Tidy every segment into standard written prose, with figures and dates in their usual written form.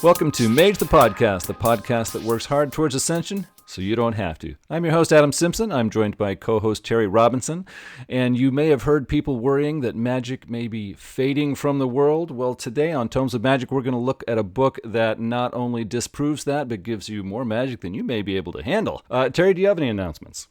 Welcome to Mage the podcast that works hard towards ascension so you don't have to. I'm your host, Adam Simpson. I'm joined by co-host Terry Robinson, and you may have heard people worrying that magic may be fading from the world. Well, today on Tomes of Magic, we're going to look at a book that not only disproves that, but gives you more magic than you may be able to handle. Terry, do you have any announcements?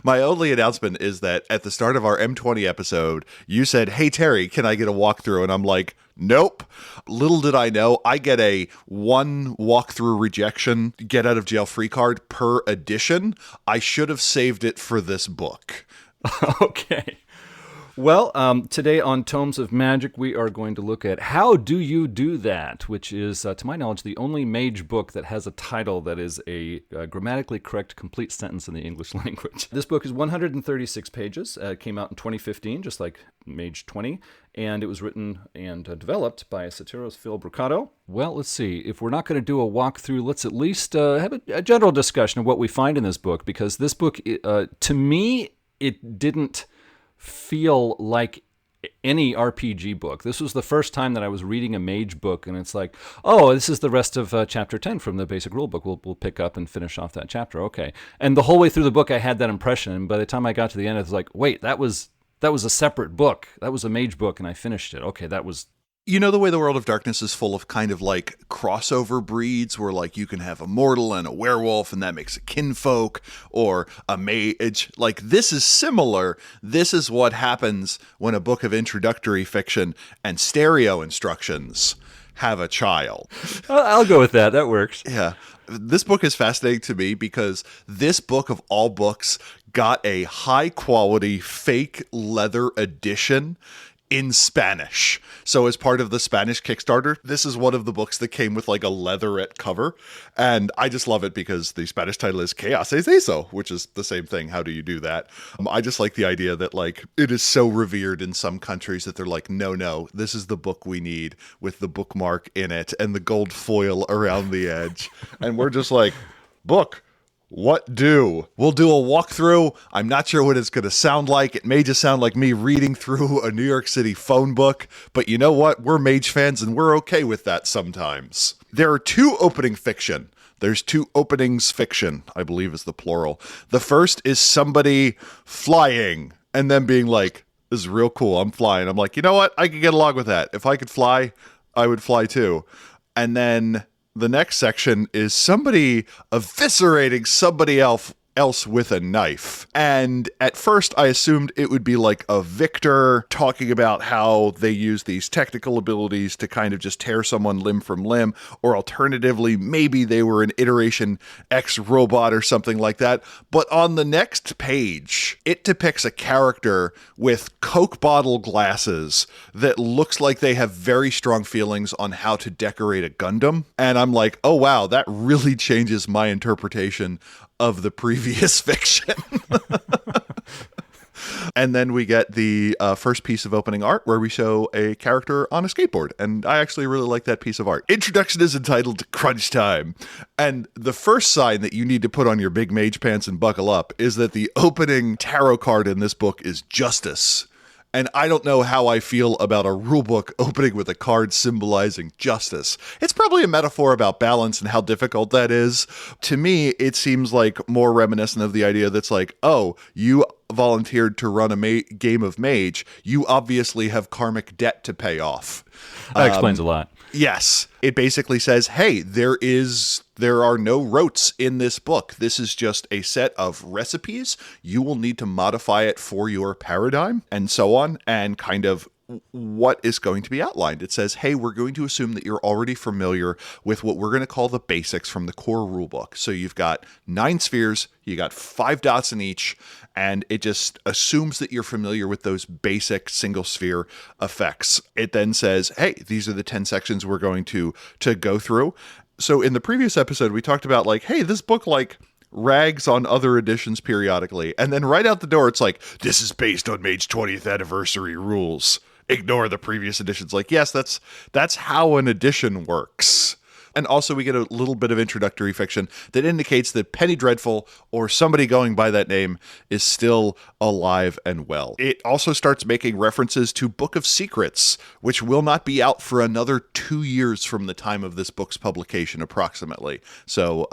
My only announcement is that at the start of our M20 episode, you said, "Hey, Terry, can I get a walkthrough?" And I'm like, nope. Little did I know, I get a one walkthrough rejection, get out of jail free card per edition. I should have saved it for this book. Okay. Well, today on Tomes of Magic, we are going to look at How Do You Do That, which is, to my knowledge, the only mage book that has a title that is a grammatically correct complete sentence in the English language. This book is 136 pages. It came out in 2015, just like Mage 20, and it was written and developed by Satiros Phil Brucato. Well, let's see. If we're not going to do a walkthrough, let's at least have a general discussion of what we find in this book, because this book, to me, it didn't feel like any RPG book. This was the first time that I was reading a mage book, and it's like, oh, this is the rest of chapter 10 from the basic rule book. We'll pick up and finish off that chapter. Okay. And the whole way through the book, I had that impression. And by the time I got to the end, I was like, wait, that was a separate book. That was a mage book, and I finished it. Okay, that was... You know the way the World of Darkness is full of kind of like crossover breeds where like you can have a mortal and a werewolf and that makes a kinfolk, or a mage. Like, this is similar. This is what happens when a book of introductory fiction and stereo instructions have a child. I'll go with that. That works. Yeah. This book is fascinating to me because this book of all books got a high quality fake leather edition in Spanish. So as part of the Spanish Kickstarter, this is one of the books that came with like a leatherette cover. And I just love it because the Spanish title is ¿Qué haces eso? Which is the same thing. How do you do that? I just like the idea that like it is so revered in some countries that they're like, no, this is the book we need with the bookmark in it and the gold foil around the edge. And we're just like, book. What do? We'll do a walkthrough. I'm not sure what it's going to sound like. It may just sound like me reading through a New York City phone book, but you know what? We're mage fans and we're okay with that sometimes. There are two opening fiction. There's two openings fiction, I believe is the plural. The first is somebody flying and then being like, this is real cool. I'm flying. I'm like, you know what? I could get along with that. If I could fly, I would fly too. And then the next section is somebody eviscerating somebody else with a knife. And at first I assumed it would be like a victor talking about how they use these technical abilities to kind of just tear someone limb from limb, or alternatively, maybe they were an iteration X robot or something like that. But on the next page, it depicts a character with Coke bottle glasses that looks like they have very strong feelings on how to decorate a Gundam. And I'm like, oh wow, that really changes my interpretation of the previous fiction. And then we get the first piece of opening art where we show a character on a skateboard. And I actually really like that piece of art. Introduction is entitled Crunch Time. And the first sign that you need to put on your big mage pants and buckle up is that the opening tarot card in this book is Justice. And I don't know how I feel about a rulebook opening with a card symbolizing justice. It's probably a metaphor about balance and how difficult that is. To me, it seems like more reminiscent of the idea that's like, oh, you volunteered to run a game of mage. You obviously have karmic debt to pay off. That explains a lot. Yes. It basically says, hey, there are no rotes in this book. This is just a set of recipes. You will need to modify it for your paradigm and so on, and kind of what is going to be outlined. It says, hey, we're going to assume that you're already familiar with what we're going to call the basics from the core rulebook. So you've got 9 spheres, you got 5 dots in each, and it just assumes that you're familiar with those basic single sphere effects. It then says, hey, these are the 10 sections we're going to go through. So in the previous episode, we talked about like, hey, this book like rags on other editions periodically. And then right out the door, it's like, this is based on Mage 20th anniversary rules. Ignore the previous editions. Like, yes, that's how an edition works. And also we get a little bit of introductory fiction that indicates that Penny Dreadful, or somebody going by that name, is still alive and well. It also starts making references to Book of Secrets, which will not be out for another 2 years from the time of this book's publication, approximately. So,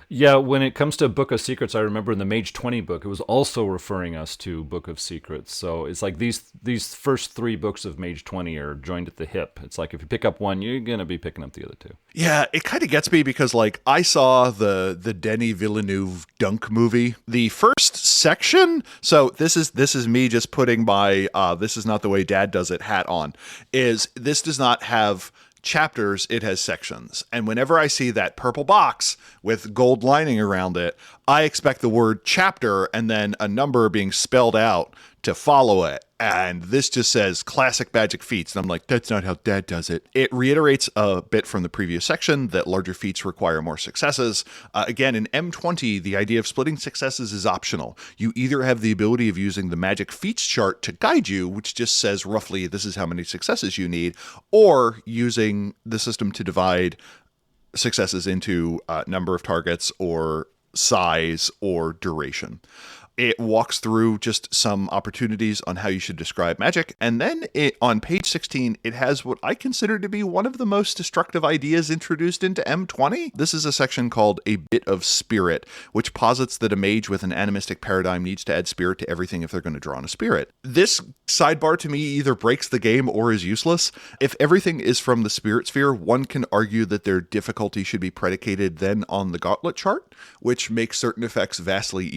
Yeah, when it comes to Book of Secrets, I remember in the Mage 20 book, it was also referring us to Book of Secrets. So it's like these first 3 books of Mage 20 are joined at the hip. It's like if you pick up one, you're going to be picking up the other 2. Yeah, it kind of gets me because, like, I saw the Denis Villeneuve Dunk movie, the first section. So this is me just putting my this is not the way Dad does it hat on. Is this does not have chapters, it has sections. And whenever I see that purple box with gold lining around it, I expect the word chapter and then a number being spelled out to follow it. And this just says classic magic feats. And I'm like, that's not how Dad does it. It reiterates a bit from the previous section that larger feats require more successes. Again, in M20, the idea of splitting successes is optional. You either have the ability of using the magic feats chart to guide you, which just says roughly this is how many successes you need, or using the system to divide successes into number of targets or size or duration. It walks through just some opportunities on how you should describe magic. And then on page 16, it has what I consider to be one of the most destructive ideas introduced into M20. This is a section called A Bit of Spirit, which posits that a mage with an animistic paradigm needs to add spirit to everything if they're going to draw on a spirit. This sidebar to me either breaks the game or is useless. If everything is from the spirit sphere, one can argue that their difficulty should be predicated then on the gauntlet chart, which makes certain effects vastly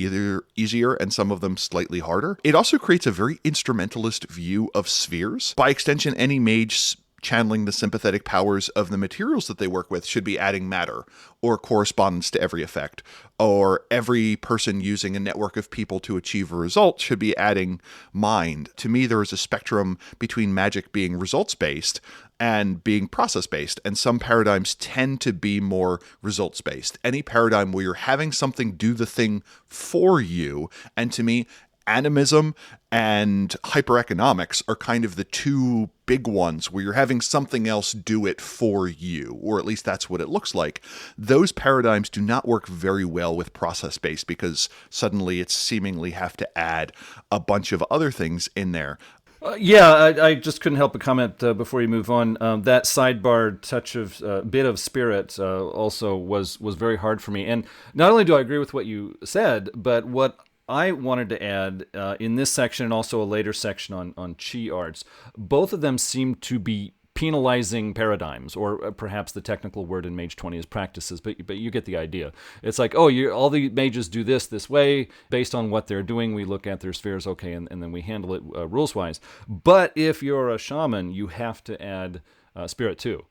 easier and some of them slightly harder. It also creates a very instrumentalist view of spheres. By extension, any mage channeling the sympathetic powers of the materials that they work with should be adding matter or correspondence to every effect, or every person using a network of people to achieve a result should be adding mind. To me, there is a spectrum between magic being results-based and being process-based, and some paradigms tend to be more results-based. Any paradigm where you're having something do the thing for you, and to me, animism and hypereconomics are kind of the 2 big ones where you're having something else do it for you, or at least that's what it looks like. Those paradigms do not work very well with process-based because suddenly it's seemingly have to add a bunch of other things in there. I just couldn't help but comment before you move on. That sidebar touch of bit of spirit also was very hard for me. And not only do I agree with what you said, but what I wanted to add in this section and also a later section on chi arts, both of them seem to be penalizing paradigms, or perhaps the technical word in Mage 20 is practices, but you get the idea. It's like, oh, all the mages do this way, based on what they're doing, we look at their spheres, okay, and then we handle it rules-wise. But if you're a shaman, you have to add spirit too.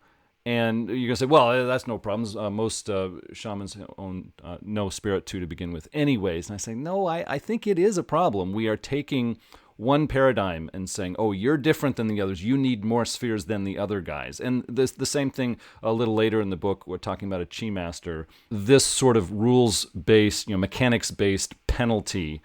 And you're going to say, well, that's no problems. Most shamans own no spirit 2 to begin with anyways. And I say, no, I think it is a problem. We are taking one paradigm and saying, oh, you're different than the others. You need more spheres than the other guys. And the same thing a little later in the book, we're talking about a chi master. This sort of rules-based, mechanics-based penalty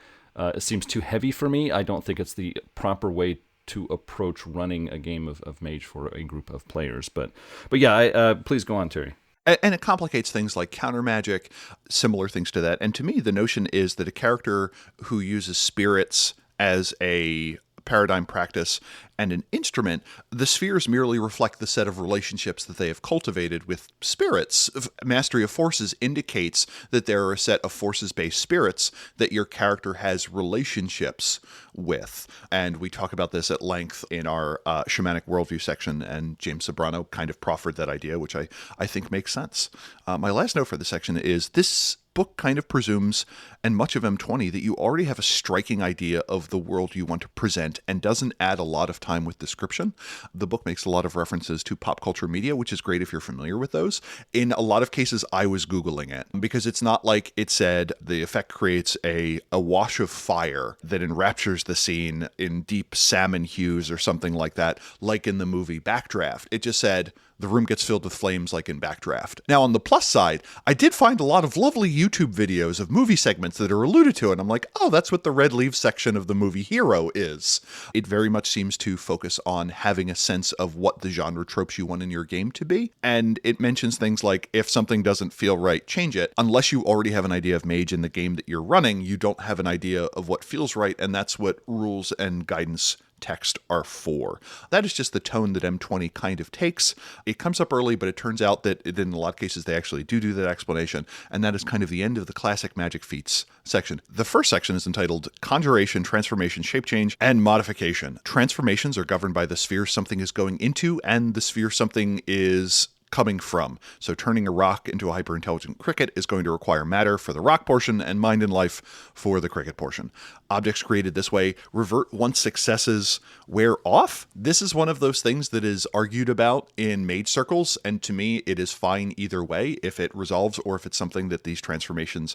seems too heavy for me. I don't think it's the proper way to approach running a game of Mage for a group of players. But yeah, please go on, Terry. And it complicates things like counter magic, similar things to that. And to me, the notion is that a character who uses spirits as a paradigm practice and an instrument, the spheres merely reflect the set of relationships that they have cultivated with spirits. Mastery of forces indicates that there are a set of forces-based spirits that your character has relationships with. And we talk about this at length in our shamanic worldview section, and James Sobrano kind of proffered that idea, which I think makes sense. My last note for this section is this book kind of presumes, and much of M20, that you already have a striking idea of the world you want to present and doesn't add a lot of time with description. The book makes a lot of references to pop culture media, which is great if you're familiar with those. In a lot of cases, I was Googling it because it's not like it said the effect creates a wash of fire that enraptures the scene in deep salmon hues or something like that, like in the movie Backdraft. It just said, the room gets filled with flames like in Backdraft. Now, on the plus side, I did find a lot of lovely YouTube videos of movie segments that are alluded to, and I'm like, oh, that's what the Red Leaves section of the movie Hero is. It very much seems to focus on having a sense of what the genre tropes you want in your game to be, and it mentions things like, if something doesn't feel right, change it. Unless you already have an idea of mage in the game that you're running, you don't have an idea of what feels right, and that's what rules and guidance text are for. That is just the tone that M20 kind of takes. It comes up early, but it turns out that in a lot of cases they actually do that explanation, and that is kind of the end of the classic magic feats section. The first section is entitled Conjuration, Transformation, Shape Change, and Modification. Transformations are governed by the sphere something is going into and the sphere something is coming from. So turning a rock into a hyper-intelligent cricket is going to require matter for the rock portion and mind and life for the cricket portion. Objects created this way revert once successes wear off. This is one of those things that is argued about in mage circles, and to me it is fine either way, if it resolves or if it's something that these transformations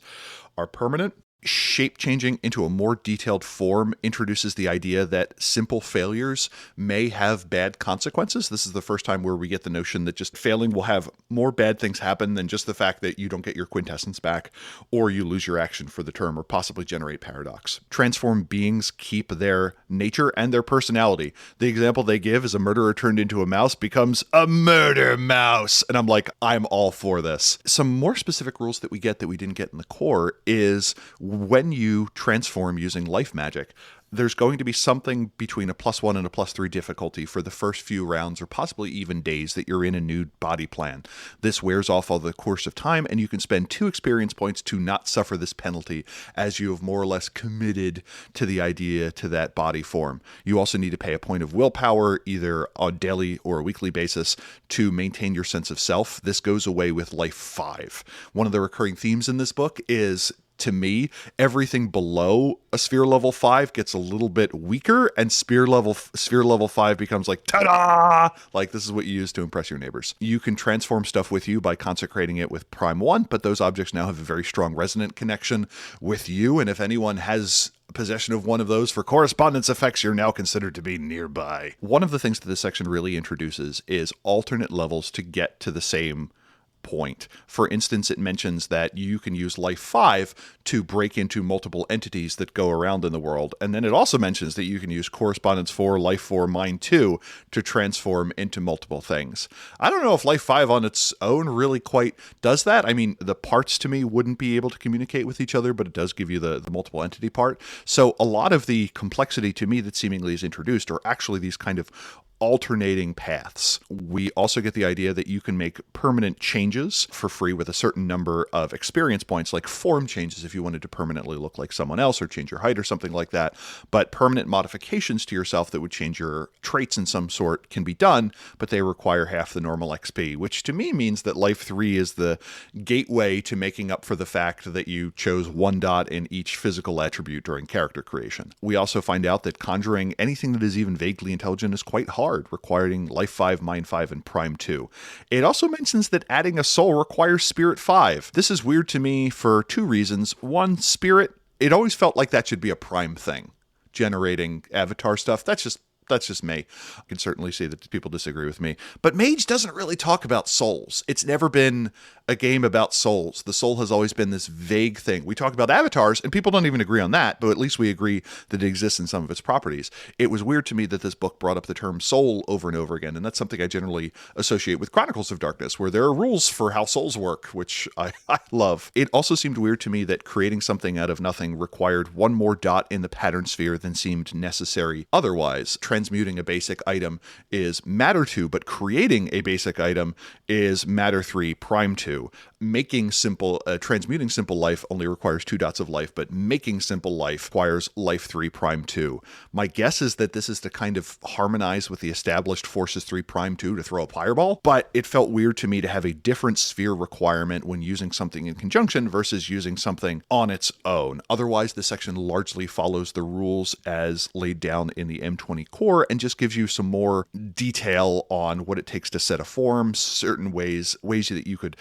are permanent. Shape changing into a more detailed form introduces the idea that simple failures may have bad consequences. This is the first time where we get the notion that just failing will have more bad things happen than just the fact that you don't get your quintessence back, or you lose your action for the term, or possibly generate paradox. Transformed beings keep their nature and their personality. The example they give is a murderer turned into a mouse becomes a murder mouse. And I'm like, I'm all for this. Some more specific rules that we get that we didn't get in the core is when you transform using life magic, there's going to be something between a +1 and a +3 difficulty for the first few rounds or possibly even days that you're in a new body plan. This wears off all the course of time, and you can spend 2 experience points to not suffer this penalty as you have more or less committed to the idea to that body form. You also need to pay a point of willpower either on a daily or a weekly basis to maintain your sense of self. This goes away with Life 5. One of the recurring themes in this book is, to me, everything below a sphere level 5 gets a little bit weaker, and sphere level 5 becomes like, ta-da! Like, this is what you use to impress your neighbors. You can transform stuff with you by consecrating it with Prime 1, but those objects now have a very strong resonant connection with you, and if anyone has possession of one of those for correspondence effects, you're now considered to be nearby. One of the things that this section really introduces is alternate levels to get to the same point. For instance, it mentions that you can use Life 5 to break into multiple entities that go around in the world. And then it also mentions that you can use Correspondence 4, Life 4, Mind 2 to transform into multiple things. I don't know if Life 5 on its own really quite does that. I mean, the parts to me wouldn't be able to communicate with each other, but it does give you the multiple entity part. So a lot of the complexity to me that seemingly is introduced are actually these kind of alternating paths. We also get the idea that you can make permanent changes for free with a certain number of experience points, like form changes if you wanted to permanently look like someone else or change your height or something like that. But permanent modifications to yourself that would change your traits in some sort can be done, but they require half the normal XP, which to me means that Life 3 is the gateway to making up for the fact that you chose 1 dot in each physical attribute during character creation. We also find out that conjuring anything that is even vaguely intelligent is quite hard, requiring Life 5, Mind 5, and Prime 2. It also mentions that adding a soul requires Spirit 5. This is weird to me for 2 reasons. One, Spirit, it always felt like that should be a Prime thing. Generating avatar stuff, that's just me. I can certainly see that people disagree with me. But Mage doesn't really talk about souls. It's never been a game about souls. The soul has always been this vague thing. We talk about avatars, and people don't even agree on that, but at least we agree that it exists in some of its properties. It was weird to me that this book brought up the term soul over and over again, and that's something I generally associate with Chronicles of Darkness, where there are rules for how souls work, which I love. It also seemed weird to me that creating something out of nothing required 1 more dot in the pattern sphere than seemed necessary otherwise. Transmuting a basic item is matter 2, but creating a basic item is matter 3, Prime 2. Transmuting simple life only requires 2 dots of life, but making simple life requires Life 3, Prime 2. My guess is that this is to kind of harmonize with the established Forces 3, Prime 2 to throw a fireball, but it felt weird to me to have a different sphere requirement when using something in conjunction versus using something on its own. Otherwise, this section largely follows the rules as laid down in the M20 core and just gives you some more detail on what it takes to set a form, certain ways that you could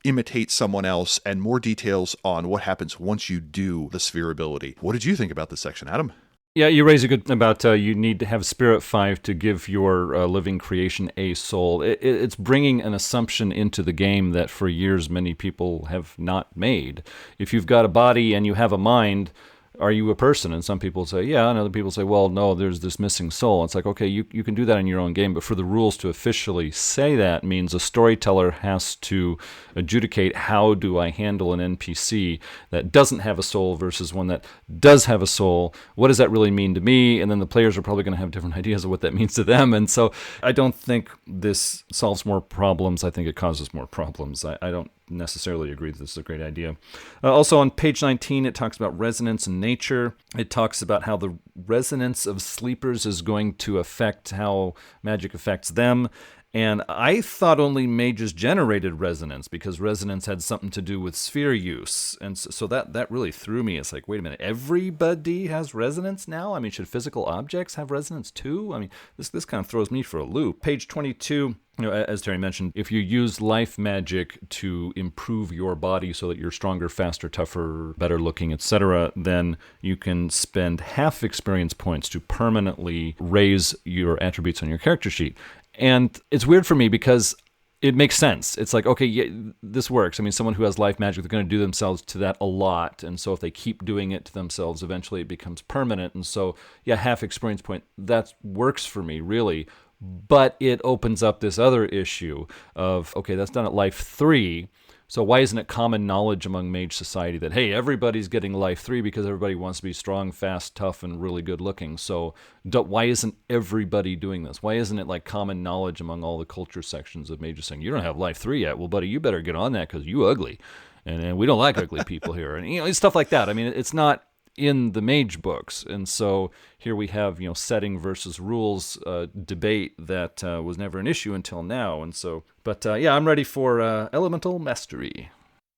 imitate someone else, and more details on what happens once you do the sphere ability. What did you think about this section, Adam? Yeah, you raise a good about you need to have Spirit 5 to give your living creation a soul. It's bringing an assumption into the game that for years many people have not made. If you've got a body and you have a mind, are you a person? And some people say, yeah, and other people say, well, no, there's this missing soul. It's like, okay, you can do that in your own game, but for the rules to officially say that means a storyteller has to adjudicate how do I handle an NPC that doesn't have a soul versus one that does have a soul. What does that really mean to me? And then the players are probably going to have different ideas of what that means to them. And so I don't think this solves more problems. I think it causes more problems. I don't necessarily agree that this is a great idea. Also on page 19, it talks about resonance in nature. It talks about how the resonance of sleepers is going to affect how magic affects them. And I thought only mages generated resonance because resonance had something to do with sphere use. And so that really threw me. It's like, wait a minute, everybody has resonance now? I mean, should physical objects have resonance too? I mean, this kind of throws me for a loop. Page 22, as Terry mentioned, if you use life magic to improve your body so that you're stronger, faster, tougher, better looking, etc., then you can spend half experience points to permanently raise your attributes on your character sheet. And it's weird for me because it makes sense. It's like, okay, yeah, this works. I mean, someone who has life magic, they're going to do themselves to that a lot. And so if they keep doing it to themselves, eventually it becomes permanent. And so, yeah, half experience point, that works for me, really. But it opens up this other issue of, okay, that's done at life 3. So why isn't it common knowledge among mage society that, hey, everybody's getting life 3 because everybody wants to be strong, fast, tough, and really good looking? So why isn't everybody doing this? Why isn't it like common knowledge among all the culture sections of mages saying, you don't have life 3 yet? Well, buddy, you better get on that because you ugly. And we don't like ugly people here. And stuff like that. I mean, it's not in the mage books. And so here we have, setting versus rules debate that was never an issue until now. And so, but I'm ready for Elemental Mastery.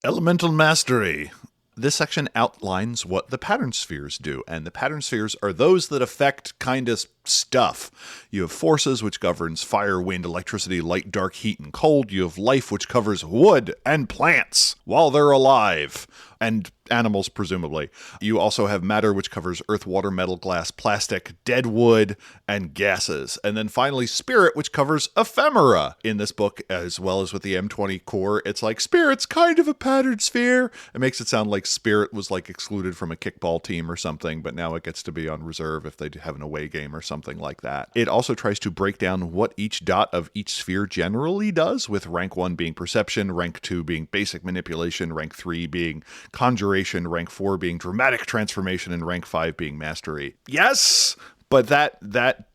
Elemental Mastery. This section outlines what the pattern spheres do, and the pattern spheres are those that affect kind of stuff. You have forces, which governs fire, wind, electricity, light, dark, heat, and cold. You have life, which covers wood and plants while they're alive, and animals, presumably. You also have matter, which covers earth, water, metal, glass, plastic, dead wood, and gases. And then finally, spirit, which covers ephemera. In this book, as well as with the M20 core, it's like spirit's kind of a pattern sphere. It makes it sound like spirit was like excluded from a kickball team or something, but now it gets to be on reserve if they have an away game or something like that. It also tries to break down what each dot of each sphere generally does, with rank 1 being perception, rank 2 being basic manipulation, rank 3 being conjuration, rank 4 being dramatic transformation, and rank 5 being mastery. Yes, but that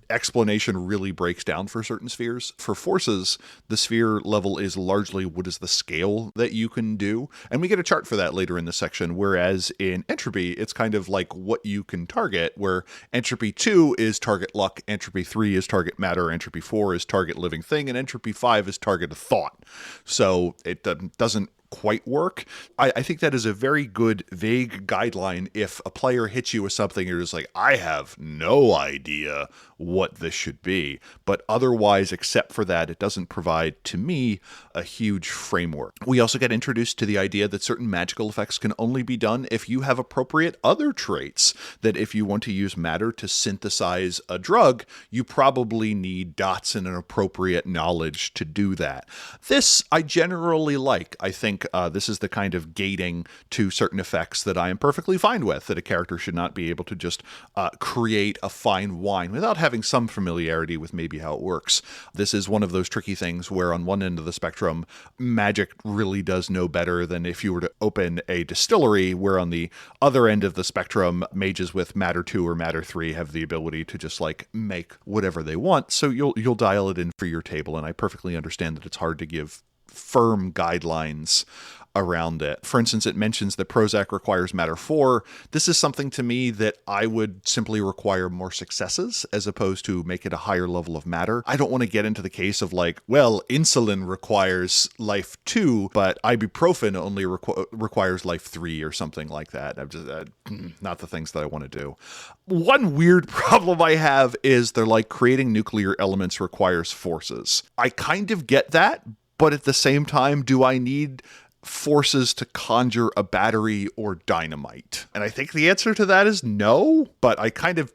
explanation really breaks down for certain spheres. For forces, the sphere level is largely what is the scale that you can do, and we get a chart for that later in the section, whereas in entropy, it's kind of like what you can target, where entropy 2 is target luck, entropy 3 is target matter, entropy 4 is target living thing, and entropy 5 is target thought. So it doesn't quite work. I think that is a very good vague guideline. If a player hits you with something, you're just like, I have no idea what this should be. But otherwise, except for that, it doesn't provide, to me, a huge framework. We also get introduced to the idea that certain magical effects can only be done if you have appropriate other traits. That if you want to use matter to synthesize a drug, you probably need dots and an appropriate knowledge to do that. This I generally like. I think this is the kind of gating to certain effects that I am perfectly fine with, that a character should not be able to just create a fine wine without having some familiarity with maybe how it works. This is one of those tricky things where on one end of the spectrum, magic really does know better than if you were to open a distillery, where on the other end of the spectrum, mages with matter 2 or matter 3 have the ability to just like make whatever they want. So you'll dial it in for your table, and I perfectly understand that it's hard to give firm guidelines around it. For instance, it mentions that Prozac requires matter 4. This is something to me that I would simply require more successes as opposed to make it a higher level of matter. I don't want to get into the case of like, well, insulin requires life 2, but ibuprofen only requires life 3 or something like that. I'm just not the things that I want to do. One weird problem I have is they're like, creating nuclear elements requires forces. I kind of get that, but at the same time, do I need forces to conjure a battery or dynamite? And I think the answer to that is no, but I kind of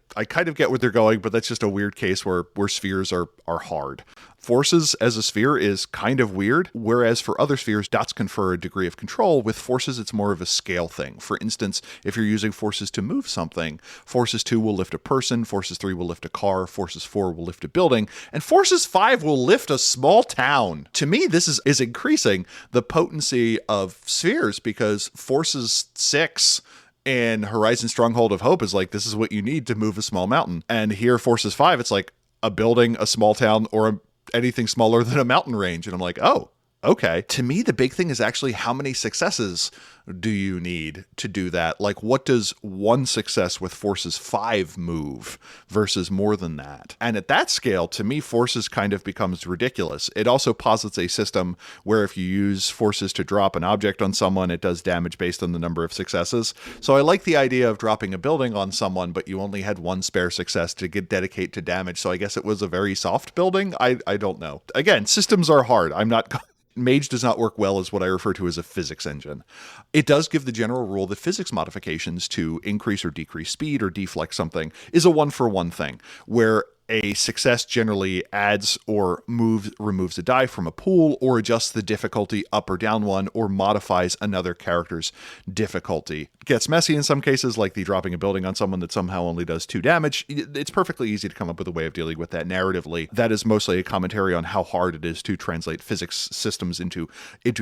get where they're going, but that's just a weird case where spheres are hard. Forces as a sphere is kind of weird, whereas for other spheres, dots confer a degree of control. With forces, it's more of a scale thing. For instance, if you're using forces to move something, forces 2 will lift a person, forces 3 will lift a car, forces 4 will lift a building, and forces 5 will lift a small town. To me, this is increasing the potency of spheres, because forces 6 and Horizon Stronghold of Hope is like, this is what you need to move a small mountain. And here, forces 5, it's like a building, a small town, or anything smaller than a mountain range. And I'm like, oh, okay. To me, the big thing is actually how many successes do you need to do that? Like, what does one success with forces 5 move versus more than that? And at that scale, to me, forces kind of becomes ridiculous. It also posits a system where if you use forces to drop an object on someone, it does damage based on the number of successes. So I like the idea of dropping a building on someone, but you only had one spare success to dedicate to damage. So I guess it was a very soft building. I don't know. Again, systems are hard. I'm not... Mage does not work well as what I refer to as a physics engine. It does give the general rule that physics modifications to increase or decrease speed or deflect something is a one-for-one thing, where a success generally adds or removes a die from a pool, or adjusts the difficulty up or down one, or modifies another character's difficulty. It gets messy in some cases, like the dropping a building on someone that somehow only does 2 damage. It's perfectly easy to come up with a way of dealing with that narratively. That is mostly a commentary on how hard it is to translate physics systems into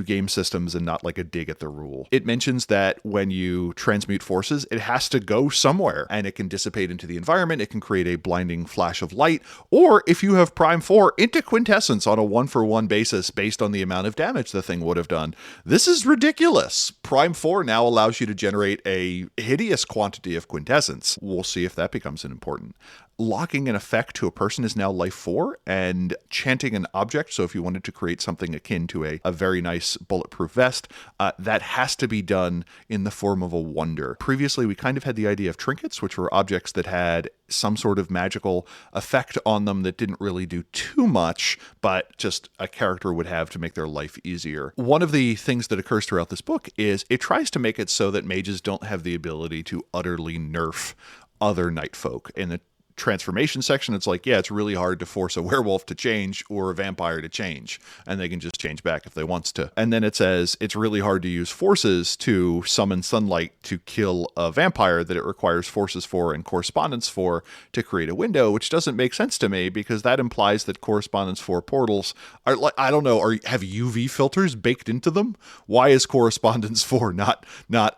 game systems, and not like a dig at the rule. It mentions that when you transmute forces, it has to go somewhere, and it can dissipate into the environment. It can create a blinding flash of light, or if you have Prime 4, into quintessence on a one-for-one basis based on the amount of damage the thing would have done. This is ridiculous. Prime 4 now allows you to generate a hideous quantity of quintessence. We'll see if that becomes important. Locking an effect to a person is now life 4, and chanting an object, so if you wanted to create something akin to a very nice bulletproof vest, that has to be done in the form of a wonder. Previously, we kind of had the idea of trinkets, which were objects that had some sort of magical effect on them that didn't really do too much, but just a character would have to make their life easier. One of the things that occurs throughout this book is it tries to make it so that mages don't have the ability to utterly nerf other night folk. In the transformation section, it's like, yeah, it's really hard to force a werewolf to change or a vampire to change, and they can just change back if they want to. And then it says it's really hard to use forces to summon sunlight to kill a vampire, that it requires forces for and correspondence for to create a window, which doesn't make sense to me, because that implies that correspondence for portals are like, I don't know, have UV filters baked into them? Why is correspondence for not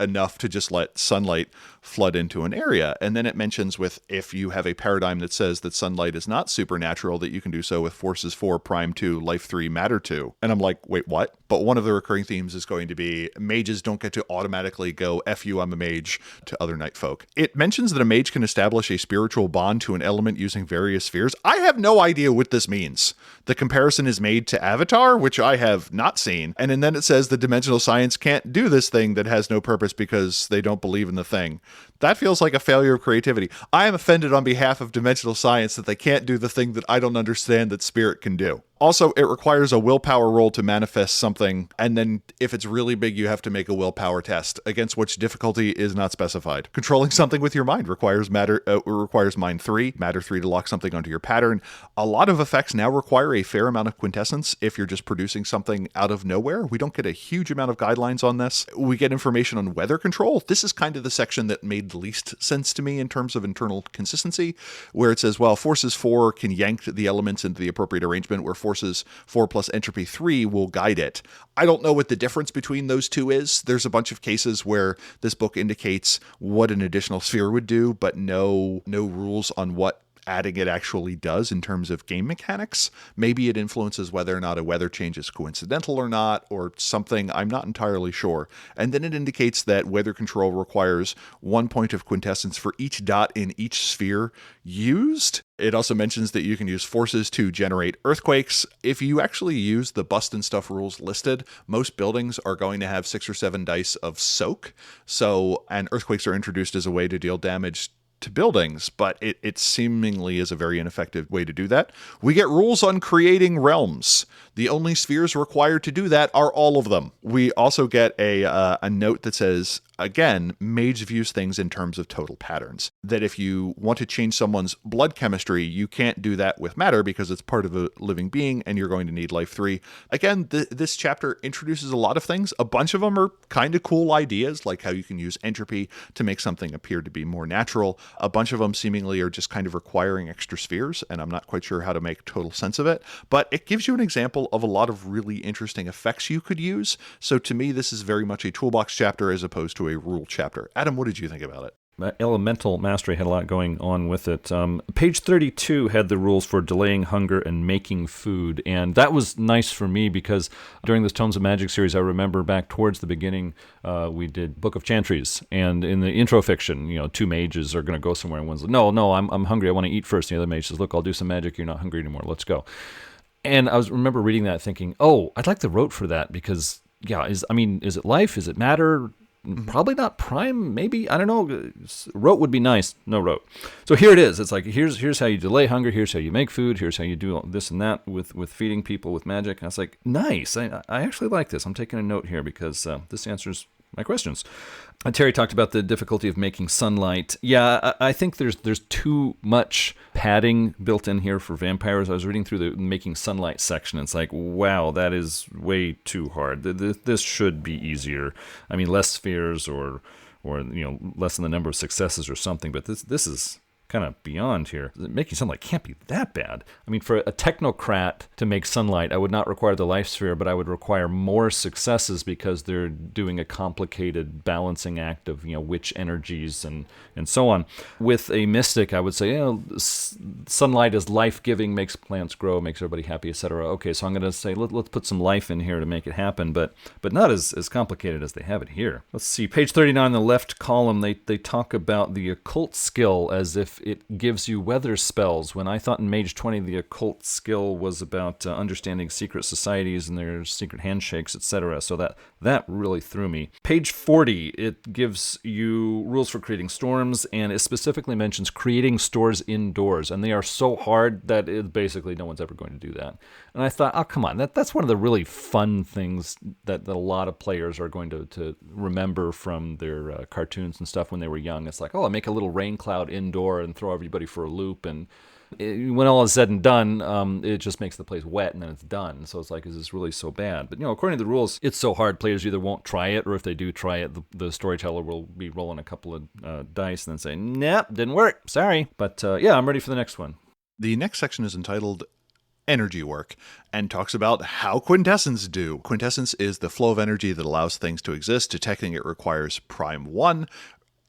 enough to just let sunlight flood into an area? And then it mentions if you have a paradigm that says that sunlight is not supernatural, that you can do so with forces 4, prime 2, life 3, matter 2. And I'm like, wait, what? But one of the recurring themes is going to be mages don't get to automatically go, F you, I'm a mage, to other night folk. It mentions that a mage can establish a spiritual bond to an element using various spheres. I have no idea what this means. The comparison is made to Avatar, which I have not seen. And then it says the dimensional science can't do this thing that has no purpose because they don't believe in the thing. That feels like a failure of creativity. I am offended on behalf of dimensional science that they can't do the thing that I don't understand that spirit can do. Also, it requires a willpower roll to manifest something, and then if it's really big, you have to make a willpower test, against which difficulty is not specified. Controlling something with your mind requires mind 3, matter 3 to lock something onto your pattern. A lot of effects now require a fair amount of quintessence if you're just producing something out of nowhere. We don't get a huge amount of guidelines on this. We get information on weather control. This is kind of the section that made the least sense to me in terms of internal consistency, where it says, well, forces 4 can yank the elements into the appropriate arrangement, where forces 4 plus entropy 3 will guide it. I don't know what the difference between those two is. There's a bunch of cases where this book indicates what an additional sphere would do, but no rules on what adding it actually does in terms of game mechanics. Maybe it influences whether or not a weather change is coincidental or not, or something. I'm not entirely sure. And then it indicates that weather control requires 1 point of quintessence for each dot in each sphere used. It also mentions that you can use forces to generate earthquakes. If you actually use the bust and stuff rules listed, most buildings are going to have 6 or 7 dice of soak. And earthquakes are introduced as a way to deal damage to buildings, but it seemingly is a very ineffective way to do that. We get rules on creating realms. The only spheres required to do that are all of them. We also get a note that says, again, Mage views things in terms of total patterns. That if you want to change someone's blood chemistry, you can't do that with matter because it's part of a living being and you're going to need life 3. Again, this chapter introduces a lot of things. A bunch of them are kind of cool ideas, like how you can use entropy to make something appear to be more natural. A bunch of them seemingly are just kind of requiring extra spheres, and I'm not quite sure how to make total sense of it. But it gives you an example of a lot of really interesting effects you could use. So to me, this is very much a toolbox chapter as opposed to a rule chapter. Adam, what did you think about it? Elemental Mastery had a lot going on with it. Page 32 had the rules for delaying hunger and making food, and that was nice for me because during this Tomes of Magic series, I remember back towards the beginning, we did Book of Chantries, and in the intro fiction, 2 mages are going to go somewhere, and one's like, no, I'm hungry, I want to eat first. And the other mage says, look, I'll do some magic, you're not hungry anymore, let's go. And I remember reading that thinking, I'd like the rote for that because, is it life? Is it matter? Probably not prime, maybe. I don't know. Rote would be nice. No rote. So here it is. It's like, here's how you delay hunger. Here's how you make food. Here's how you do all this and that with feeding people with magic. And I was like, nice. I actually like this. I'm taking a note here because this answers my questions. Terry talked about the difficulty of making sunlight. Yeah, I think there's too much padding built in here for vampires. I was reading through the making sunlight section. And it's like, wow, that is way too hard. This should be easier. I mean, less spheres or less than the number of successes or something. But this is kind of beyond here. Making sunlight can't be that bad. I mean, for a technocrat to make sunlight, I would not require the life sphere, but I would require more successes because they're doing a complicated balancing act of, witch energies and so on. With a mystic, I would say, sunlight is life-giving, makes plants grow, makes everybody happy, etc. Okay, so I'm going to say, let's put some life in here to make it happen, but not as complicated as they have it here. Let's see, page 39 in the left column, they talk about the occult skill as if it gives you weather spells, when I thought in Mage 20 the occult skill was about understanding secret societies and their secret handshakes, etc. So that really threw me. Page 40, it gives you rules for creating storms, and it specifically mentions creating stores indoors, and they are so hard that basically no one's ever going to do that. And I thought, oh, come on, that's one of the really fun things that a lot of players are going to remember from their cartoons and stuff when they were young. It's like, I make a little rain cloud indoor and throw everybody for a loop, and when all is said and done, it just makes the place wet and then it's done. So it's like, is this really so bad? But according to the rules, it's so hard, players either won't try it, or if they do try it, the storyteller will be rolling a couple of dice and then say, nope, didn't work, sorry. But I'm ready for the next one. The next section is entitled Energy Work and talks about how quintessence do. Quintessence is the flow of energy that allows things to exist. Detecting it requires prime 1.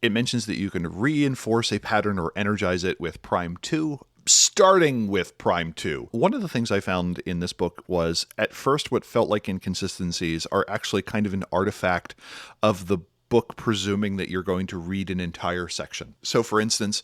It mentions that you can reinforce a pattern or energize it with prime 2, starting with prime 2. One of the things I found in this book was, at first, what felt like inconsistencies are actually kind of an artifact of the book presuming that you're going to read an entire section. So, for instance,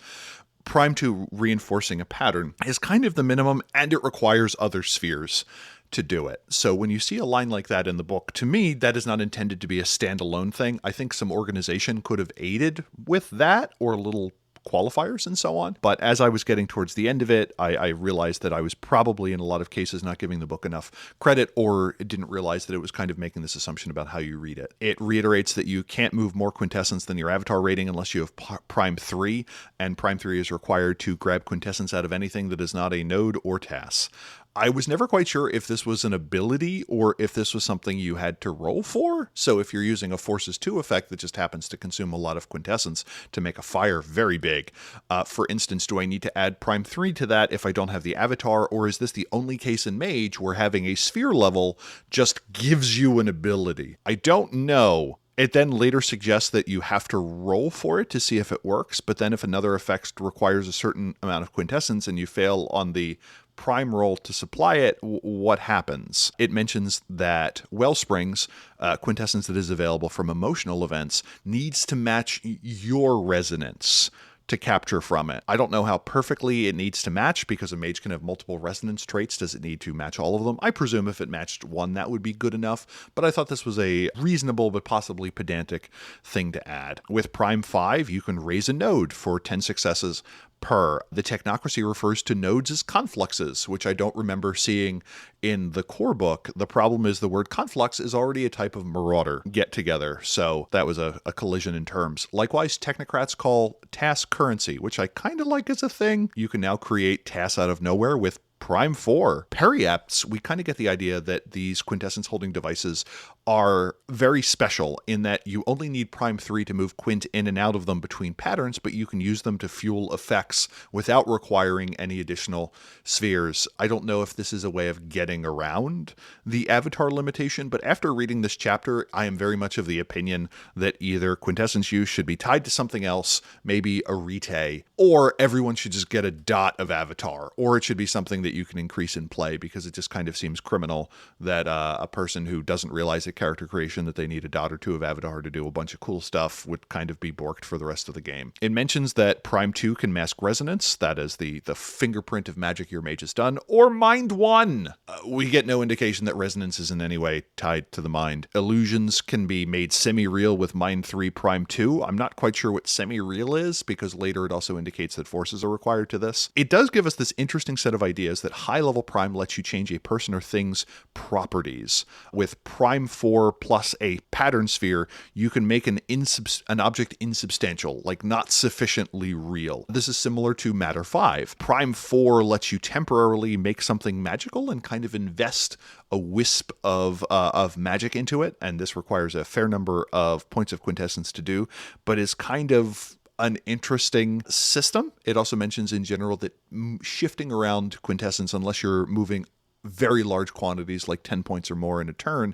prime 2 reinforcing a pattern is kind of the minimum, and it requires other spheres to do it. So when you see a line like that in the book, to me, that is not intended to be a standalone thing. I think some organization could have aided with that, or little qualifiers and so on. But as I was getting towards the end of it, I realized that I was probably in a lot of cases not giving the book enough credit, or didn't realize that it was kind of making this assumption about how you read it. It reiterates that you can't move more quintessence than your avatar rating unless you have prime 3, and prime 3 is required to grab quintessence out of anything that is not a node or TAS. I was never quite sure if this was an ability or if this was something you had to roll for. So if you're using a Forces 2 effect that just happens to consume a lot of quintessence to make a fire very big, for instance, do I need to add prime 3 to that if I don't have the avatar, or is this the only case in Mage where having a sphere level just gives you an ability? I don't know. It then later suggests that you have to roll for it to see if it works, but then if another effect requires a certain amount of quintessence and you fail on the prime roll to supply it, what happens? It mentions that Wellsprings, quintessence that is available from emotional events, needs to match your resonance to capture from it. I don't know how perfectly it needs to match, because a mage can have multiple resonance traits. Does it need to match all of them? I presume if it matched one, that would be good enough, but I thought this was a reasonable but possibly pedantic thing to add. With Prime 5, you can raise a node for 10 successes per. The technocracy refers to nodes as confluxes, which I don't remember seeing in the core book. The problem is the word conflux is already a type of marauder get together, so that was a collision in terms. Likewise, technocrats call task currency, which I kind of like as a thing. You can now create tasks out of nowhere with Prime 4. Periapts, we kind of get the idea that these quintessence holding devices are very special in that you only need Prime 3 to move quint in and out of them between patterns, but you can use them to fuel effects without requiring any additional spheres. I don't know if this is a way of getting around the avatar limitation, but after reading this chapter, I am very much of the opinion that either quintessence use should be tied to something else, maybe a rete, or everyone should just get a dot of avatar, or it should be something that you can increase in play, because it just kind of seems criminal that a person who doesn't realize at character creation that they need a dot or two of avatar to do a bunch of cool stuff would kind of be borked for the rest of the game. It mentions that Prime 2 can mask resonance, that is the fingerprint of magic your mage has done, or Mind 1. We get no indication that resonance is in any way tied to the mind. Illusions can be made semi-real with Mind 3 Prime 2. I'm not quite sure what semi-real is, because later it also indicates that forces are required to this. It does give us this interesting set of ideas that high-level Prime lets you change a person or thing's properties. With Prime 4 plus a pattern sphere, you can make an object insubstantial, like not sufficiently real. This is similar to Matter 5. Prime 4 lets you temporarily make something magical and kind of invest a wisp of magic into it, and this requires a fair number of points of quintessence to do, but is kind of an interesting system. It also mentions in general that shifting around quintessence, unless you're moving very large quantities like 10 points or more in a turn,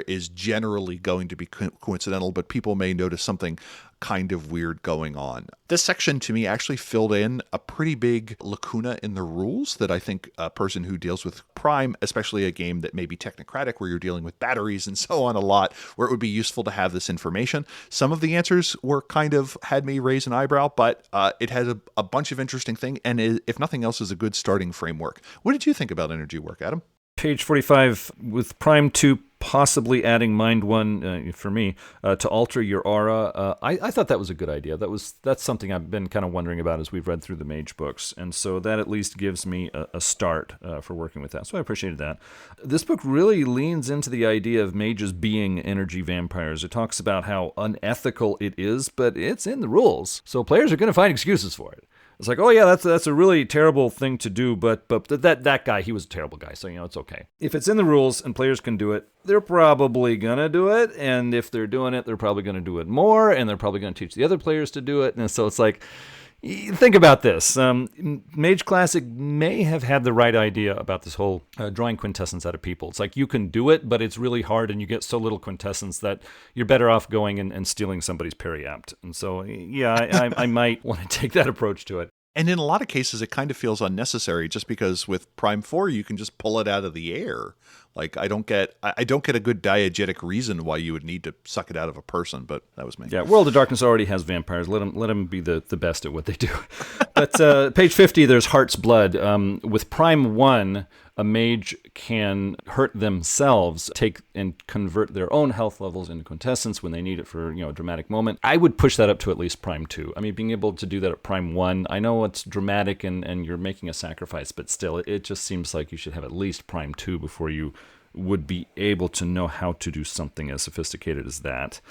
is generally going to be coincidental, but people may notice something kind of weird going on. This section to me actually filled in a pretty big lacuna in the rules that I think a person who deals with Prime, especially a game that may be technocratic where you're dealing with batteries and so on a lot, where it would be useful to have this information. Some of the answers were kind of had me raise an eyebrow, but it has a bunch of interesting things, and if nothing else is a good starting framework. What did you think about energy work, Adam? Page 45, with Prime 2 possibly adding Mind 1, for me, to alter your aura. I thought that was a good idea. That's something I've been kind of wondering about as we've read through the mage books, and so that at least gives me a start for working with that. So I appreciated that. This book really leans into the idea of mages being energy vampires. It talks about how unethical it is, but it's in the rules, so players are going to find excuses for it. It's like, oh yeah, that's a really terrible thing to do, but that guy, he was a terrible guy, so it's okay. If it's in the rules and players can do it, they're probably gonna do it, and if they're doing it, they're probably gonna do it more, and they're probably gonna teach the other players to do it, and so it's like, think about this. Mage Classic may have had the right idea about this whole drawing quintessence out of people. It's like you can do it, but it's really hard, and you get so little quintessence that you're better off going and stealing somebody's periapt. And so, yeah, I might want to take that approach to it. And in a lot of cases, it kind of feels unnecessary, just because with Prime 4, you can just pull it out of the air. Like, I don't get a good diegetic reason why you would need to suck it out of a person, but that was me. Yeah, World of Darkness already has vampires. Let them be the best at what they do. But page 50, there's Heart's Blood. With Prime 1, a mage can hurt themselves, take and convert their own health levels into quintessence when they need it for a dramatic moment. I would push that up to at least Prime 2. I mean, being able to do that at Prime 1, I know it's dramatic and you're making a sacrifice, but still, it just seems like you should have at least Prime 2 before you would be able to know how to do something as sophisticated as that.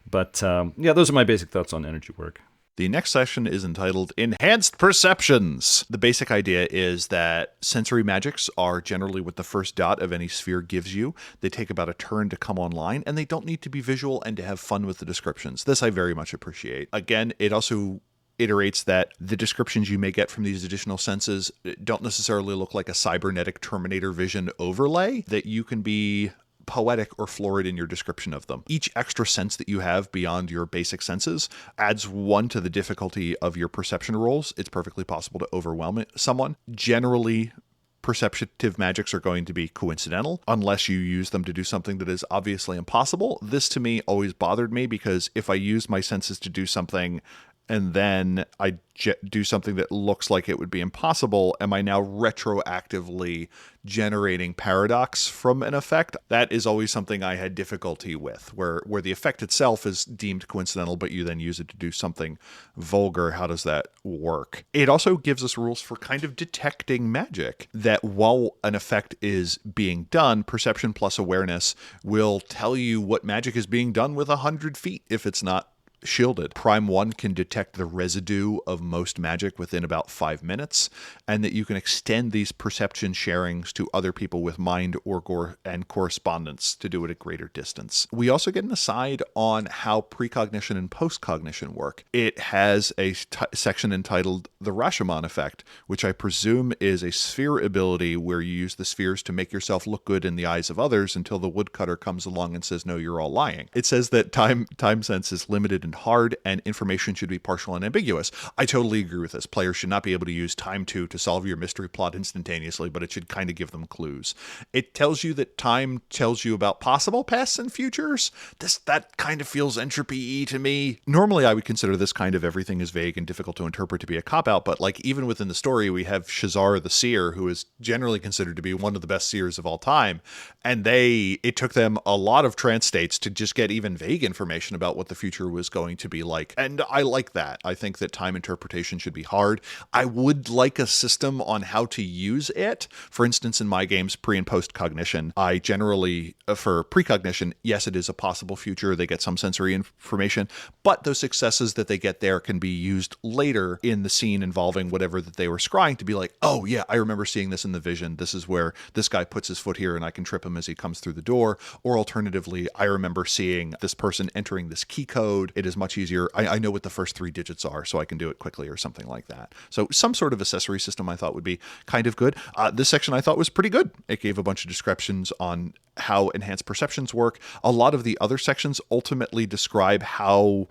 But yeah, those are my basic thoughts on energy work. The next section is entitled Enhanced Perceptions. The basic idea is that sensory magics are generally what the first dot of any sphere gives you. They take about a turn to come online, and they don't need to be visual and to have fun with the descriptions. This I very much appreciate. Again, it also iterates that the descriptions you may get from these additional senses don't necessarily look like a cybernetic Terminator vision overlay, that you can be poetic or florid in your description of them. Each extra sense that you have beyond your basic senses adds one to the difficulty of your perception rolls. It's perfectly possible to overwhelm someone. Generally, perceptive magics are going to be coincidental unless you use them to do something that is obviously impossible. This to me always bothered me, because if I use my senses to do something and then I do something that looks like it would be impossible, am I now retroactively generating paradox from an effect? That is always something I had difficulty with, where the effect itself is deemed coincidental, but you then use it to do something vulgar. How does that work? It also gives us rules for kind of detecting magic, that while an effect is being done, perception plus awareness will tell you what magic is being done with 100 feet if it's not shielded. Prime 1 can detect the residue of most magic within about 5 minutes, and that you can extend these perception sharings to other people with mind and correspondence to do it at greater distance. We also get an aside on how precognition and postcognition work. It has a section entitled the Rashomon effect, which I presume is a sphere ability where you use the spheres to make yourself look good in the eyes of others until the woodcutter comes along and says, no, you're all lying. It says that time sense is limited and hard, and information should be partial and ambiguous. I totally agree with this. Players should not be able to use time to solve your mystery plot instantaneously, but it should kind of give them clues. It tells you that time tells you about possible pasts and futures. That kind of feels entropy-y to me. Normally, I would consider this kind of everything is vague and difficult to interpret to be a cop-out, but like even within the story, we have Shazar the Seer, who is generally considered to be one of the best seers of all time, and it took them a lot of trance states to just get even vague information about what the future was going to be like. And I like that. I think that time interpretation should be hard. I would like a system on how to use it. For instance, in my games, pre and post cognition, I generally, for precognition, yes, it is a possible future. They get some sensory information, but those successes that they get there can be used later in the scene involving whatever that they were scrying to be like, oh yeah, I remember seeing this in the vision. This is where this guy puts his foot here and I can trip him as he comes through the door. Or alternatively, I remember seeing this person entering this key code. It is much easier. I know what the first 3 digits are, so I can do it quickly or something like that. So some sort of accessory system I thought would be kind of good. This section I thought was pretty good. It gave a bunch of descriptions on how enhanced perceptions work. A lot of the other sections ultimately describe how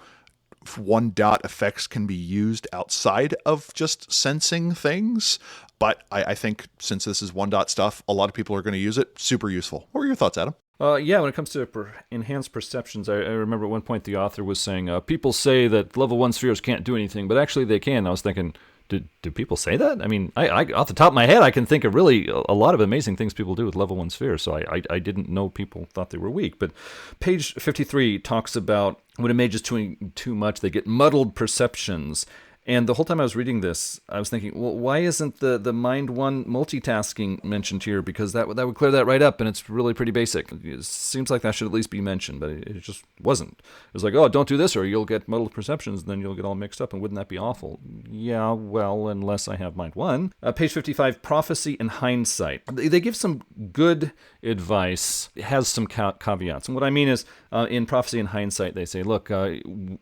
one-dot effects can be used outside of just sensing things. But I think since this is one-dot stuff, a lot of people are going to use it. Super useful. What were your thoughts, Adam? Yeah, when it comes to enhanced perceptions, I remember at one point the author was saying, people say that level 1 spheres can't do anything, but actually they can. I was thinking, do people say that? I mean, I off the top of my head, I can think of really a lot of amazing things people do with level 1 spheres, so I didn't know people thought they were weak. But page 53 talks about when a mage is doing too much, they get muddled perceptions. And the whole time I was reading this, I was thinking, well, why isn't the Mind 1 multitasking mentioned here? Because that would clear that right up, and it's really pretty basic. It seems like that should at least be mentioned, but it just wasn't. It was like, oh, don't do this, or you'll get muddled perceptions, and then you'll get all mixed up, and wouldn't that be awful? Yeah, well, unless I have Mind 1. Page 55, Prophecy and Hindsight. They give some good advice. It has some caveats. And what I mean is, in Prophecy and Hindsight, they say, look,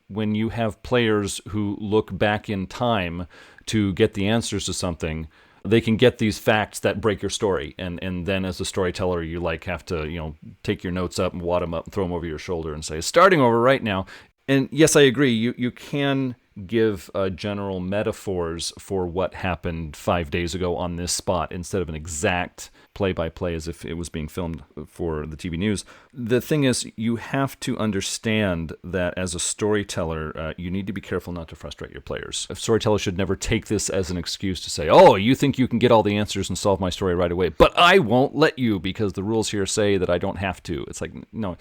when you have players who look back in time to get the answers to something, they can get these facts that break your story. And then as a storyteller, you have to, take your notes up and wad them up and throw them over your shoulder and say, starting over right now. And yes, I agree. You can give general metaphors for what happened 5 days ago on this spot instead of an exact play-by-play as if it was being filmed for the TV news. The thing is, you have to understand that as a storyteller, you need to be careful not to frustrate your players. A storyteller should never take this as an excuse to say, oh, you think you can get all the answers and solve my story right away, but I won't let you because the rules here say that I don't have to. It's like, no,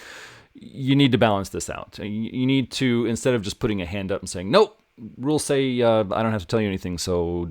you need to balance this out. You need to, instead of just putting a hand up and saying, nope, rules say I don't have to tell you anything, so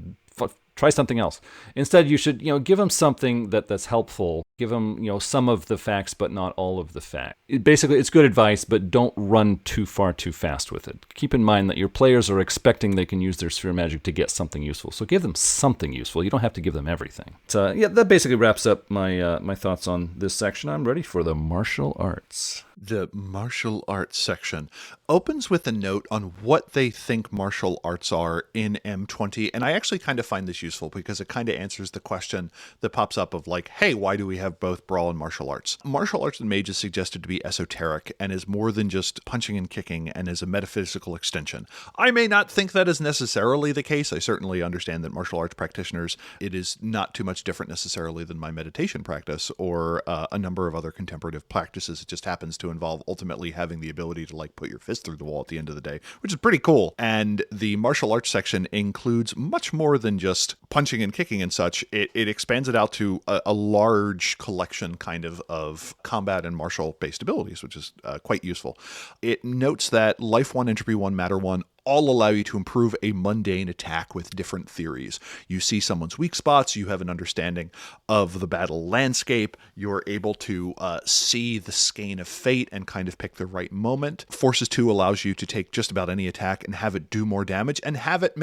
try something else. Instead, you should, give them something that's helpful. Give them, some of the facts, but not all of the facts. Basically, it's good advice, but don't run too far too fast with it. Keep in mind that your players are expecting they can use their sphere magic to get something useful. So give them something useful. You don't have to give them everything. So, that basically wraps up my thoughts on this section. I'm ready for the martial arts. The martial arts section opens with a note on what they think martial arts are in M20. And I actually kind of find this useful because it kind of answers the question that pops up of like, hey, why do we have both brawl and martial arts? Martial arts and mage is suggested to be esoteric and is more than just punching and kicking and is a metaphysical extension. I may not think that is necessarily the case. I certainly understand that martial arts practitioners, it is not too much different necessarily than my meditation practice or a number of other contemplative practices. It just happens to involve ultimately having the ability to like put your fist through the wall at the end of the day, which is pretty cool. And the martial arts section includes much more than just punching and kicking and such. It expands it out to a large collection kind of combat and martial based abilities, which is quite useful. It notes that Life 1, Entropy 1, Matter 1 all allow you to improve a mundane attack with different theories. You see someone's weak spots, you have an understanding of the battle landscape, you're able to see the skein of fate and kind of pick the right moment. Forces 2 allows you to take just about any attack and have it do more damage and have it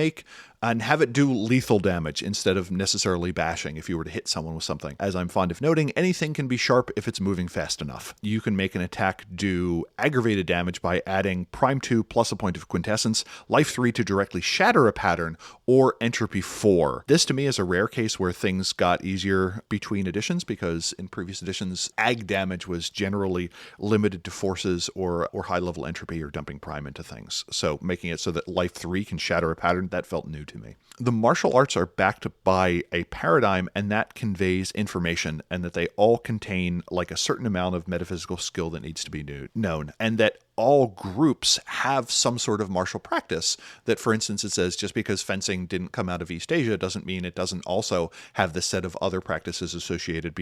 do lethal damage instead of necessarily bashing if you were to hit someone with something. As I'm fond of noting, anything can be sharp if it's moving fast enough. You can make an attack do aggravated damage by adding Prime 2 plus a point of quintessence, Life 3 to directly shatter a pattern, or Entropy 4. This to me is a rare case where things got easier between editions, because in previous editions, ag damage was generally limited to forces or high-level entropy or dumping prime into things. So making it so that Life 3 can shatter a pattern, that felt new to me. The martial arts are backed by a paradigm, and that conveys information, and that they all contain like a certain amount of metaphysical skill that needs to be known, and that all groups have some sort of martial practice. That, for instance, it says just because fencing didn't come out of East Asia doesn't mean it doesn't also have the set of other practices associated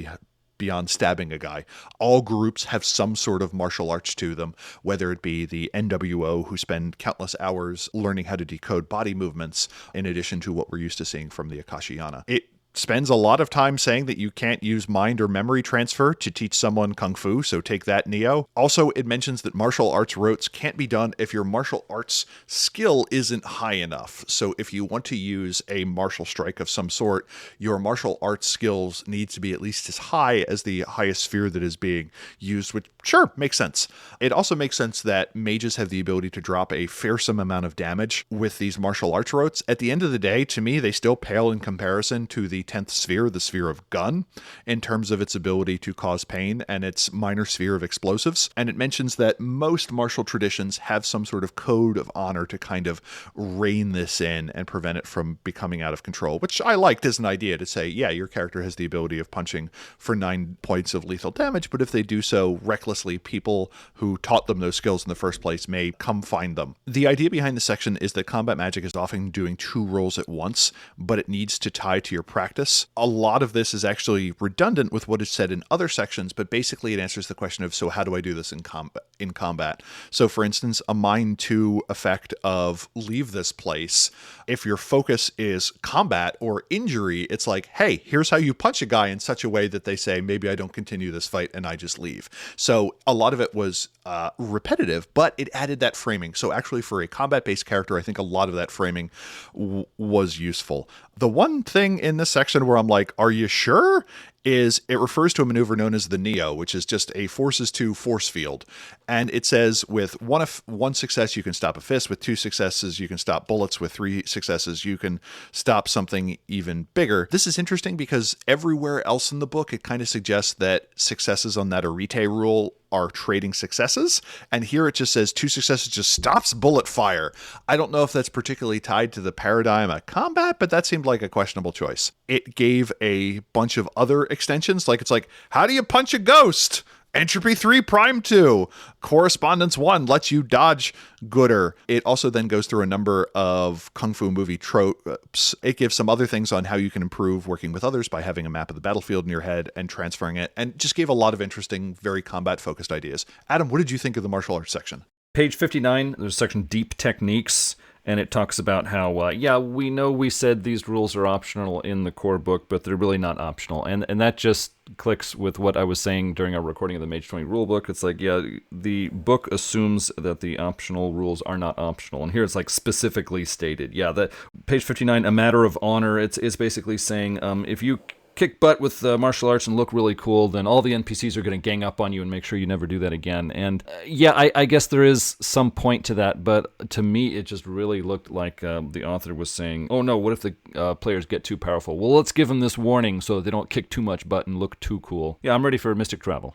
beyond stabbing a guy. All groups have some sort of martial arts to them, whether it be the NWO, who spend countless hours learning how to decode body movements, in addition to what we're used to seeing from the Akashiyana. It spends a lot of time saying that you can't use mind or memory transfer to teach someone kung fu, so take that, Neo. Also, it mentions that martial arts rotes can't be done if your martial arts skill isn't high enough. So if you want to use a martial strike of some sort, your martial arts skills need to be at least as high as the highest sphere that is being used, which sure, makes sense. It also makes sense that mages have the ability to drop a fearsome amount of damage with these martial arts rotes. At the end of the day, to me, they still pale in comparison to the 10th sphere, the sphere of gun, in terms of its ability to cause pain, and its minor sphere of explosives. And it mentions that most martial traditions have some sort of code of honor to kind of rein this in and prevent it from becoming out of control, which I liked as an idea, to say, yeah, your character has the ability of punching for 9 points of lethal damage, but if they do so recklessly, people who taught them those skills in the first place may come find them. The idea behind the section is that combat magic is often doing 2 roles at once, but it needs to tie to your practice. A lot of this is actually redundant with what is said in other sections, but basically it answers the question of, so how do I do this in combat? So for instance, a mind 2 effect of leave this place, if your focus is combat or injury, it's like, hey, here's how you punch a guy in such a way that they say, maybe I don't continue this fight and I just leave. So a lot of it was repetitive, but it added that framing. So actually for a combat-based character, I think a lot of that framing was useful. The one thing in this section where I'm like, are you sure? Is it refers to a maneuver known as the Neo, which is just a forces 2 force field. And it says with one success, you can stop a fist. With 2 successes, you can stop bullets. With 3 successes, you can stop something even bigger. This is interesting because everywhere else in the book, it kind of suggests that successes on that Arite rule are trading successes. And here it just says 2 successes just stops bullet fire. I don't know if that's particularly tied to the paradigm of combat, but that seemed like a questionable choice. It gave a bunch of other extensions, like it's like, how do you punch a ghost? Entropy 3 Prime 2. Correspondence 1 lets you dodge gooder. It also then goes through a number of Kung Fu movie tropes. It gives some other things on how you can improve working with others by having a map of the battlefield in your head and transferring it, and just gave a lot of interesting, very combat-focused ideas. Adam, what did you think of the martial arts section? Page 59, there's a section Deep Techniques, and it talks about how, we know we said these rules are optional in the core book, but they're really not optional. And that just clicks with what I was saying during our recording of the Mage 20 rulebook. It's like, the book assumes that the optional rules are not optional. And here it's like specifically stated. That page 59, a matter of honor, it's basically saying if you kick butt with martial arts and look really cool, then all the NPCs are going to gang up on you and make sure you never do that again. And I guess there is some point to that, but to me it just really looked like the author was saying, oh no, what if the players get too powerful? Well, let's give them this warning so they don't kick too much butt and look too cool. I'm ready for Mystic Travel.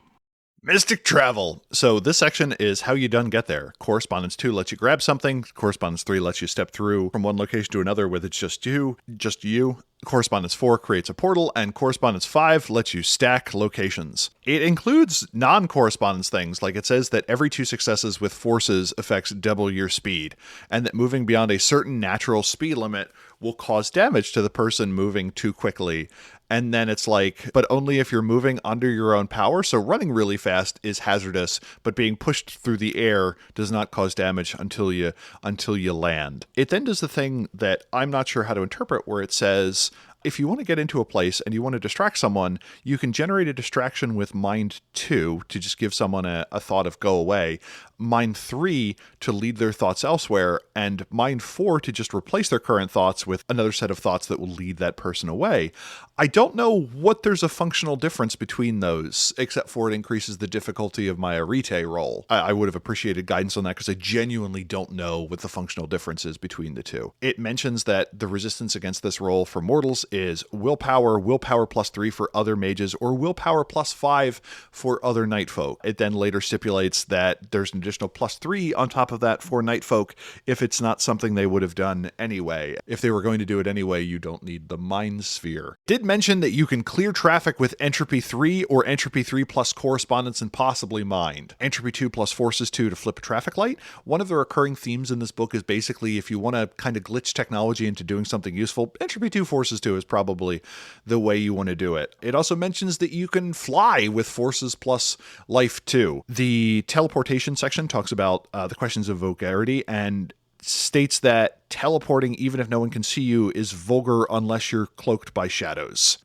Mystic Travel. So this section is how you done get there. Correspondence 2 lets you grab something. Correspondence 3 lets you step through from one location to another with it's just you. Correspondence 4 creates a portal, and Correspondence 5 lets you stack locations. It includes non-correspondence things, like it says that every 2 successes with forces affects double your speed, and that moving beyond a certain natural speed limit will cause damage to the person moving too quickly. And then it's like, but only if you're moving under your own power. So running really fast is hazardous, but being pushed through the air does not cause damage until you land. It then does the thing that I'm not sure how to interpret, where it says, if you want to get into a place and you want to distract someone, you can generate a distraction with Mind 2 to just give someone a thought of go away, Mind 3 to lead their thoughts elsewhere, and Mind 4 to just replace their current thoughts with another set of thoughts that will lead that person away. I don't know what there's a functional difference between those, except for it increases the difficulty of my Arete roll. I would have appreciated guidance on that because I genuinely don't know what the functional difference is between the two. It mentions that the resistance against this roll for mortals is willpower +3 for other mages, or willpower +5 for other night folk. It then later stipulates that there's an additional +3 on top of that for night folk if it's not something they would have done anyway. If they were going to do it anyway, you don't need the mind sphere. Did mention that you can clear traffic with entropy 3 or entropy 3 plus correspondence and possibly mind. Entropy 2 plus forces 2 to flip a traffic light. One of the recurring themes in this book is basically if you want to kind of glitch technology into doing something useful, entropy 2 forces 2 is probably the way you want to do it. It also mentions that you can fly with forces plus life 2. The teleportation section talks about the questions of vulgarity and states that teleporting, even if no one can see you, is vulgar unless you're cloaked by shadows.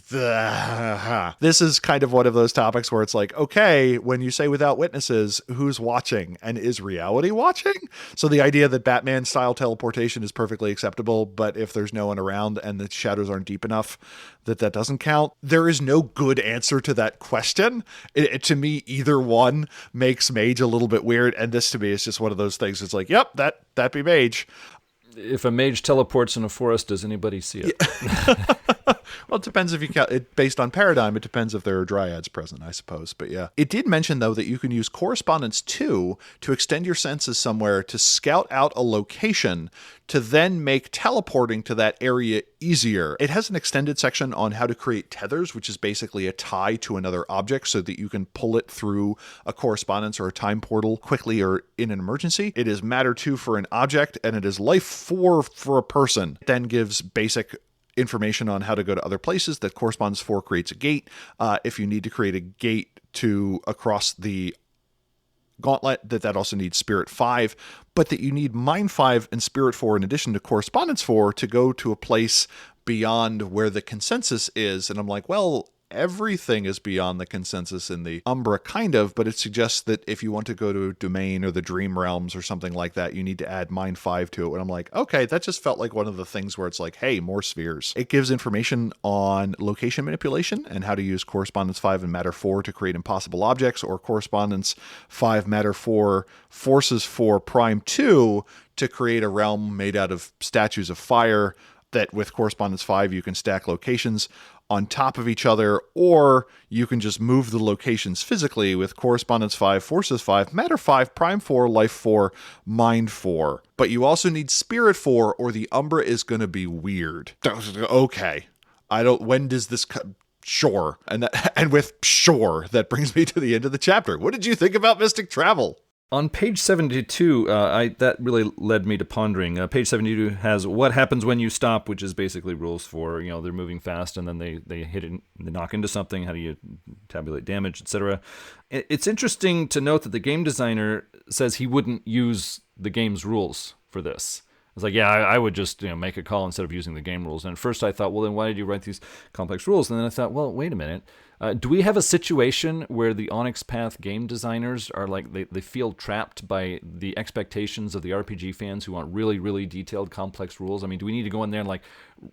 This is kind of one of those topics where it's like, okay, when you say without witnesses, who's watching? And is reality watching? So the idea that Batman-style teleportation is perfectly acceptable, but if there's no one around and the shadows aren't deep enough, that doesn't count. There is no good answer to that question. To me, either one makes Mage a little bit weird, and this to me is just one of those things. It's like, yep, that be Mage. If a mage teleports in a forest, does anybody see it? Yeah. Well, it depends if you count it based on paradigm. It depends if there are dryads present, I suppose. But yeah, it did mention, though, that you can use Correspondence 2 to extend your senses somewhere to scout out a location to then make teleporting to that area easier. It has an extended section on how to create tethers, which is basically a tie to another object so that you can pull it through a correspondence or a time portal quickly or in an emergency. It is matter 2 for an object, and it is life 4 for a person. It then gives basic information on how to go to other places. That Correspondence 4 creates a gate. If you need to create a gate to across the gauntlet, that also needs Spirit 5, but that you need Mind 5 and Spirit 4 in addition to Correspondence 4 to go to a place beyond where the consensus is. And I'm like, well, everything is beyond the consensus in the Umbra, kind of, but it suggests that if you want to go to Domain or the Dream Realms or something like that, you need to add Mind 5 to it. And I'm like, okay, that just felt like one of the things where it's like, hey, more spheres. It gives information on location manipulation and how to use Correspondence 5 and Matter 4 to create impossible objects, or Correspondence 5 Matter 4 Forces 4 Prime 2 to create a realm made out of statues of fire. That with Correspondence 5 you can stack locations on top of each other, or you can just move the locations physically with Correspondence 5, Forces 5, Matter 5, Prime 4, Life 4, Mind 4. But you also need Spirit 4, or the Umbra is going to be weird. Okay. When does this sure. And with sure, that brings me to the end of the chapter. What did you think about Mystic Travel? On page 72, that really led me to pondering. Page 72 has what happens when you stop, which is basically rules for, they're moving fast and then they hit it, they knock into something. How do you tabulate damage, etc. It's interesting to note that the game designer says he wouldn't use the game's rules for this. It's like, yeah, I would just make a call instead of using the game rules. And at first I thought, well, then why did you write these complex rules? And then I thought, well, wait a minute. Do we have a situation where the Onyx Path game designers are like, they feel trapped by the expectations of the RPG fans who want really, really detailed, complex rules? I mean, do we need to go in there and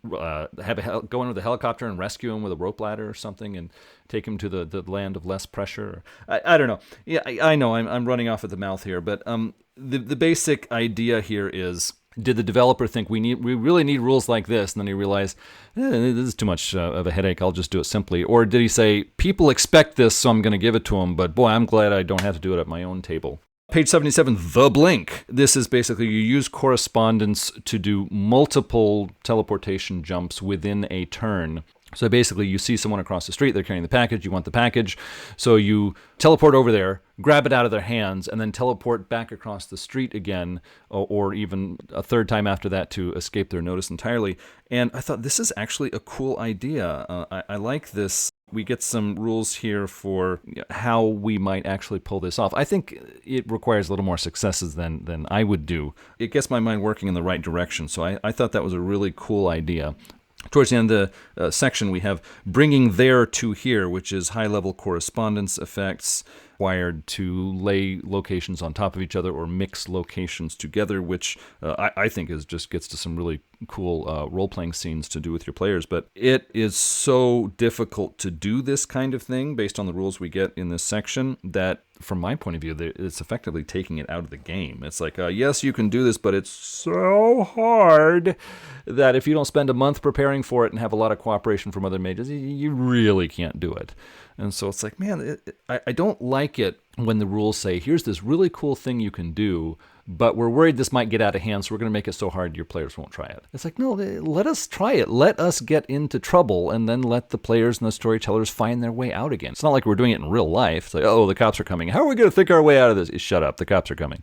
go in with a helicopter and rescue him with a rope ladder or something and take him to the land of less pressure? I don't know. Yeah, I know I'm running off at the mouth here, but the basic idea here is Did the developer think we really need rules like this, and then he realized this is too much of a headache, I'll just do it simply? Or did he say, people expect this, so I'm going to give it to them, but boy, I'm glad I don't have to do it at my own table? Page 77, The Blink. This is basically you use correspondence to do multiple teleportation jumps within a turn. So basically, you see someone across the street, they're carrying the package, you want the package, so you teleport over there, grab it out of their hands, and then teleport back across the street again, or even a third time after that to escape their notice entirely. And I thought, this is actually a cool idea. I like this. We get some rules here for how we might actually pull this off. I think it requires a little more successes than I would do. It gets my mind working in the right direction, so I thought that was a really cool idea. Towards the end of the section, we have bringing there to here, which is high-level correspondence effects required to lay locations on top of each other or mix locations together, which I think just gets to some really cool role-playing scenes to do with your players. But it is so difficult to do this kind of thing based on the rules we get in this section that, from my point of view, it's effectively taking it out of the game. It's like, yes, you can do this, but it's so hard that if you don't spend a month preparing for it and have a lot of cooperation from other mages, you really can't do it. And so it's like, man, I don't like it when the rules say, here's this really cool thing you can do, but we're worried this might get out of hand, so we're going to make it so hard your players won't try it. It's like, no, let us try it. Let us get into trouble, and then let the players and the storytellers find their way out again. It's not like we're doing it in real life. It's like, oh, the cops are coming. How are we going to think our way out of this? Shut up, the cops are coming.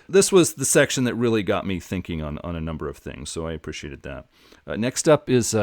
This was the section that really got me thinking on a number of things, so I appreciated that. Next up is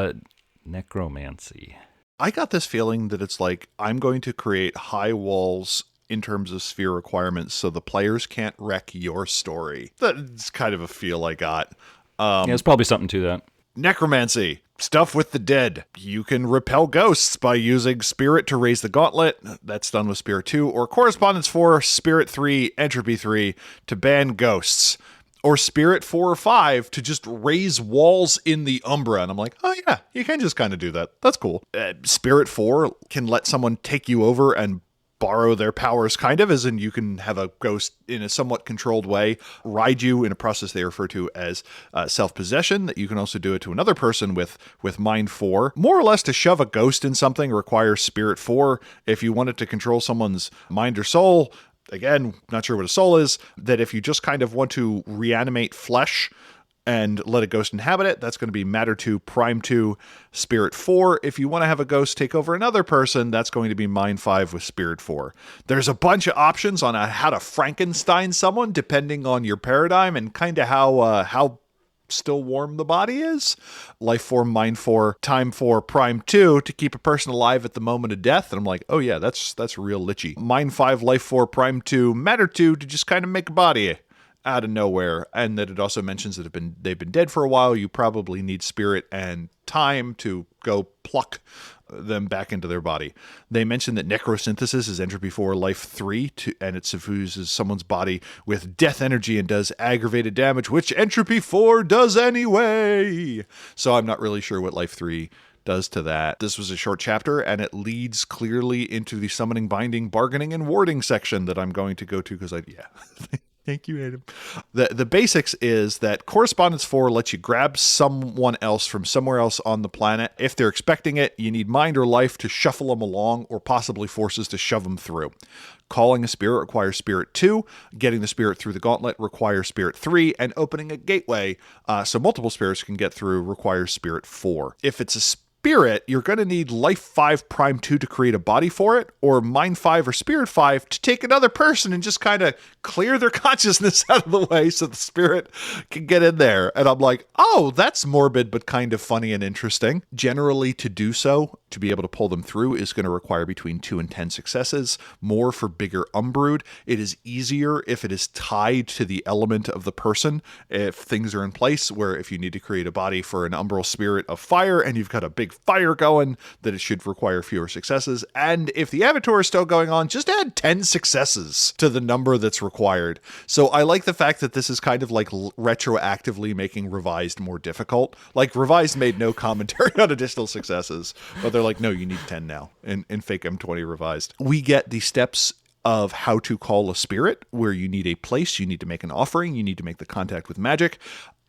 Necromancy. I got this feeling that it's like, I'm going to create high walls in terms of sphere requirements so the players can't wreck your story. That's kind of a feel I got. Yeah, there's probably something to that. Necromancy. Stuff with the dead. You can repel ghosts by using Spirit to raise the gauntlet. That's done with Spirit 2. Or Correspondence 4, Spirit 3, Entropy 3 to ban ghosts. Or Spirit 4 or 5 to just raise walls in the Umbra. And I'm like, oh yeah, you can just kind of do that. That's cool. Spirit 4 can let someone take you over and borrow their powers, kind of, as in you can have a ghost in a somewhat controlled way ride you in a process they refer to as self-possession. That you can also do it to another person with Mind 4. More or less, to shove a ghost in something requires Spirit 4. If you wanted to control someone's mind or soul, again, not sure what a soul is, that if you just kind of want to reanimate flesh and let a ghost inhabit it, that's going to be Matter 2, Prime 2, Spirit 4. If you want to have a ghost take over another person, that's going to be Mind 5 with Spirit 4. There's a bunch of options on how to Frankenstein someone, depending on your paradigm and kind of how still warm the body is. Life 4, Mind 4, Time 4, Prime 2 to keep a person alive at the moment of death. And I'm like, oh yeah, that's real lichy. Mind 5, Life 4, Prime 2, Matter 2 to just kind of make a body out of nowhere. And that it also mentions that they've been dead for a while. You probably need Spirit and Time to go pluck them back into their body. They mention that necrosynthesis is Entropy 4, Life 3, and it suffuses someone's body with death energy and does aggravated damage, which Entropy 4 does anyway. So I'm not really sure what Life 3 does to that. This was a short chapter, and it leads clearly into the summoning, binding, bargaining, and warding section that I'm going to go to because Thank you, Adam. The basics is that Correspondence 4 lets you grab someone else from somewhere else on the planet. If they're expecting it, you need mind or life to shuffle them along, or possibly forces to shove them through. Calling a spirit requires Spirit 2, getting the spirit through the gauntlet requires Spirit 3, and opening a gateway so multiple spirits can get through requires Spirit 4. If it's a Spirit, you're going to need Life 5 Prime 2 to create a body for it, or Mind 5 or Spirit 5 to take another person and just kind of clear their consciousness out of the way so the spirit can get in there. And I'm like, oh, that's morbid but kind of funny and interesting. Generally, to do so, to be able to pull them through, is going to require between 2 and 10 successes, more for bigger Umbrood. It is easier if it is tied to the element of the person, if things are in place, where if you need to create a body for an umbral spirit of fire and you've got a big fire going, that it should require fewer successes. And if the avatar is still going on, just add 10 successes to the number that's required. So I like the fact that this is kind of like retroactively making Revised more difficult. Like, Revised made no commentary on additional successes, but they're like, no, you need 10 now in Fake M20 Revised. We get the steps of how to call a spirit, where you need a place, you need to make an offering, you need to make the contact with magic.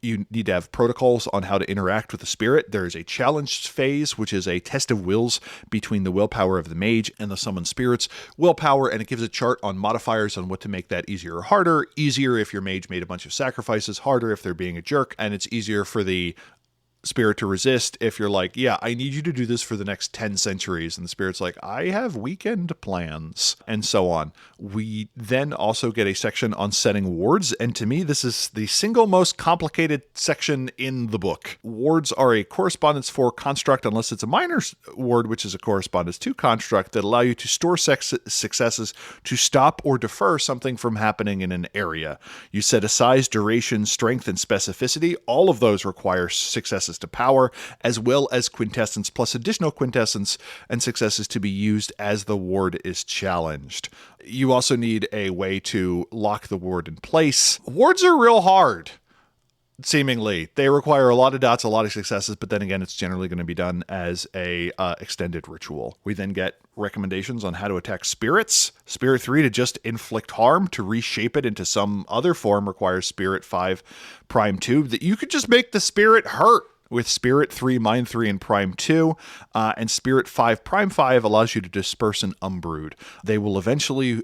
You need to have protocols on how to interact with the spirit. There is a challenge phase, which is a test of wills between the willpower of the mage and the summoned spirit's willpower, and it gives a chart on modifiers on what to make that easier or harder. Easier if your mage made a bunch of sacrifices, harder if they're being a jerk, and it's easier for the spirit to resist if you're like, yeah, I need you to do this for the next 10 centuries. And the spirit's like, I have weekend plans, and so on. We then also get a section on setting wards. And to me, this is the single most complicated section in the book. Wards are a correspondence 4 construct, unless it's a minor ward, which is a correspondence 2 construct that allow you to store successes to stop or defer something from happening in an area. You set a size, duration, strength, and specificity. All of those require successes to power, as well as quintessence, plus additional quintessence and successes to be used as the ward is challenged. You also need a way to lock the ward in place. Wards are real hard, seemingly. They require a lot of dots, a lot of successes, but then again, it's generally going to be done as a extended ritual. We then get recommendations on how to attack spirits. Spirit 3 to just inflict harm. To reshape it into some other form requires Spirit 5 Prime 2, that you could just make the spirit hurt with Spirit 3, Mind 3, and Prime 2, and Spirit 5, Prime 5 allows you to disperse an Umbrood. They will eventually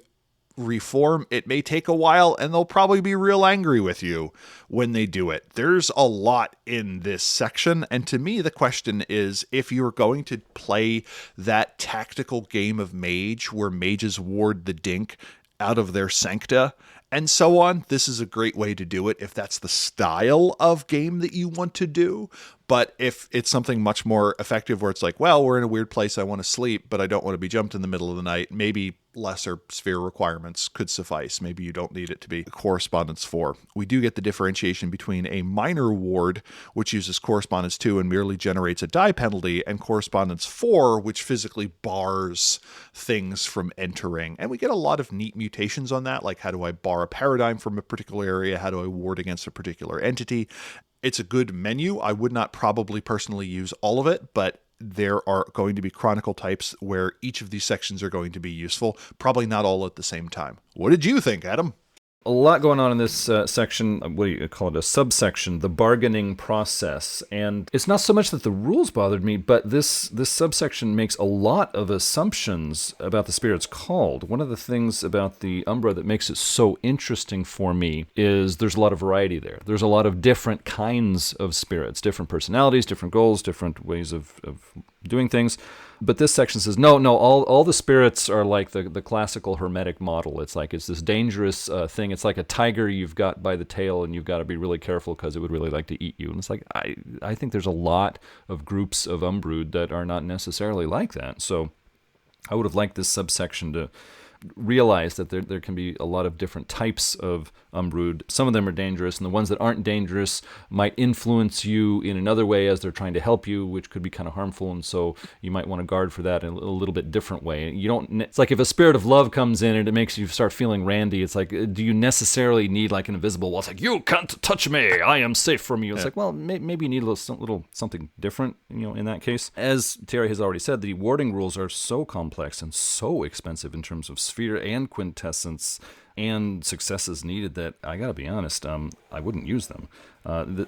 reform. It may take a while, and they'll probably be real angry with you when they do it. There's a lot in this section, and to me, the question is, if you're going to play that tactical game of mage, where mages ward the dink out of their sancta, and so on, this is a great way to do it if that's the style of game that you want to do. But if it's something much more effective where it's like, well, we're in a weird place, I want to sleep, but I don't want to be jumped in the middle of the night, maybe lesser sphere requirements could suffice. Maybe you don't need it to be correspondence 4. We do get the differentiation between a minor ward, which uses correspondence 2 and merely generates a die penalty, and correspondence 4, which physically bars things from entering. And we get a lot of neat mutations on that, like how do I bar a paradigm from a particular area? How do I ward against a particular entity? It's a good menu. I would not probably personally use all of it, but there are going to be chronicle types where each of these sections are going to be useful. Probably not all at the same time. What did you think, Adam? A lot going on in this section. What do you call it? A subsection, the bargaining process. And it's not so much that the rules bothered me, but this subsection makes a lot of assumptions about the spirit's called. One of the things about the Umbra that makes it so interesting for me is there's a lot of variety there. There's a lot of different kinds of spirits, different personalities, different goals, different ways of doing things. But this section says, no, all the spirits are like the classical hermetic model. It's like it's this dangerous thing. It's like a tiger you've got by the tail, and you've got to be really careful because it would really like to eat you. And it's like, I think there's a lot of groups of Umbrood that are not necessarily like that. So I would have liked this subsection to realize that there can be a lot of different types of Umbrood. Some of them are dangerous, and the ones that aren't dangerous might influence you in another way as they're trying to help you, which could be kind of harmful, and so you might want to guard for that in a little bit different way. It's like if a spirit of love comes in and it makes you start feeling randy, it's like, do you necessarily need like an invisible wall? It's like, you can't touch me, I am safe from you. It's like, well, maybe you need a little something different, in that case. As Terry has already said, the warding rules are so complex and so expensive in terms of sphere and quintessence and successes needed that I gotta be honest, I wouldn't use them. It's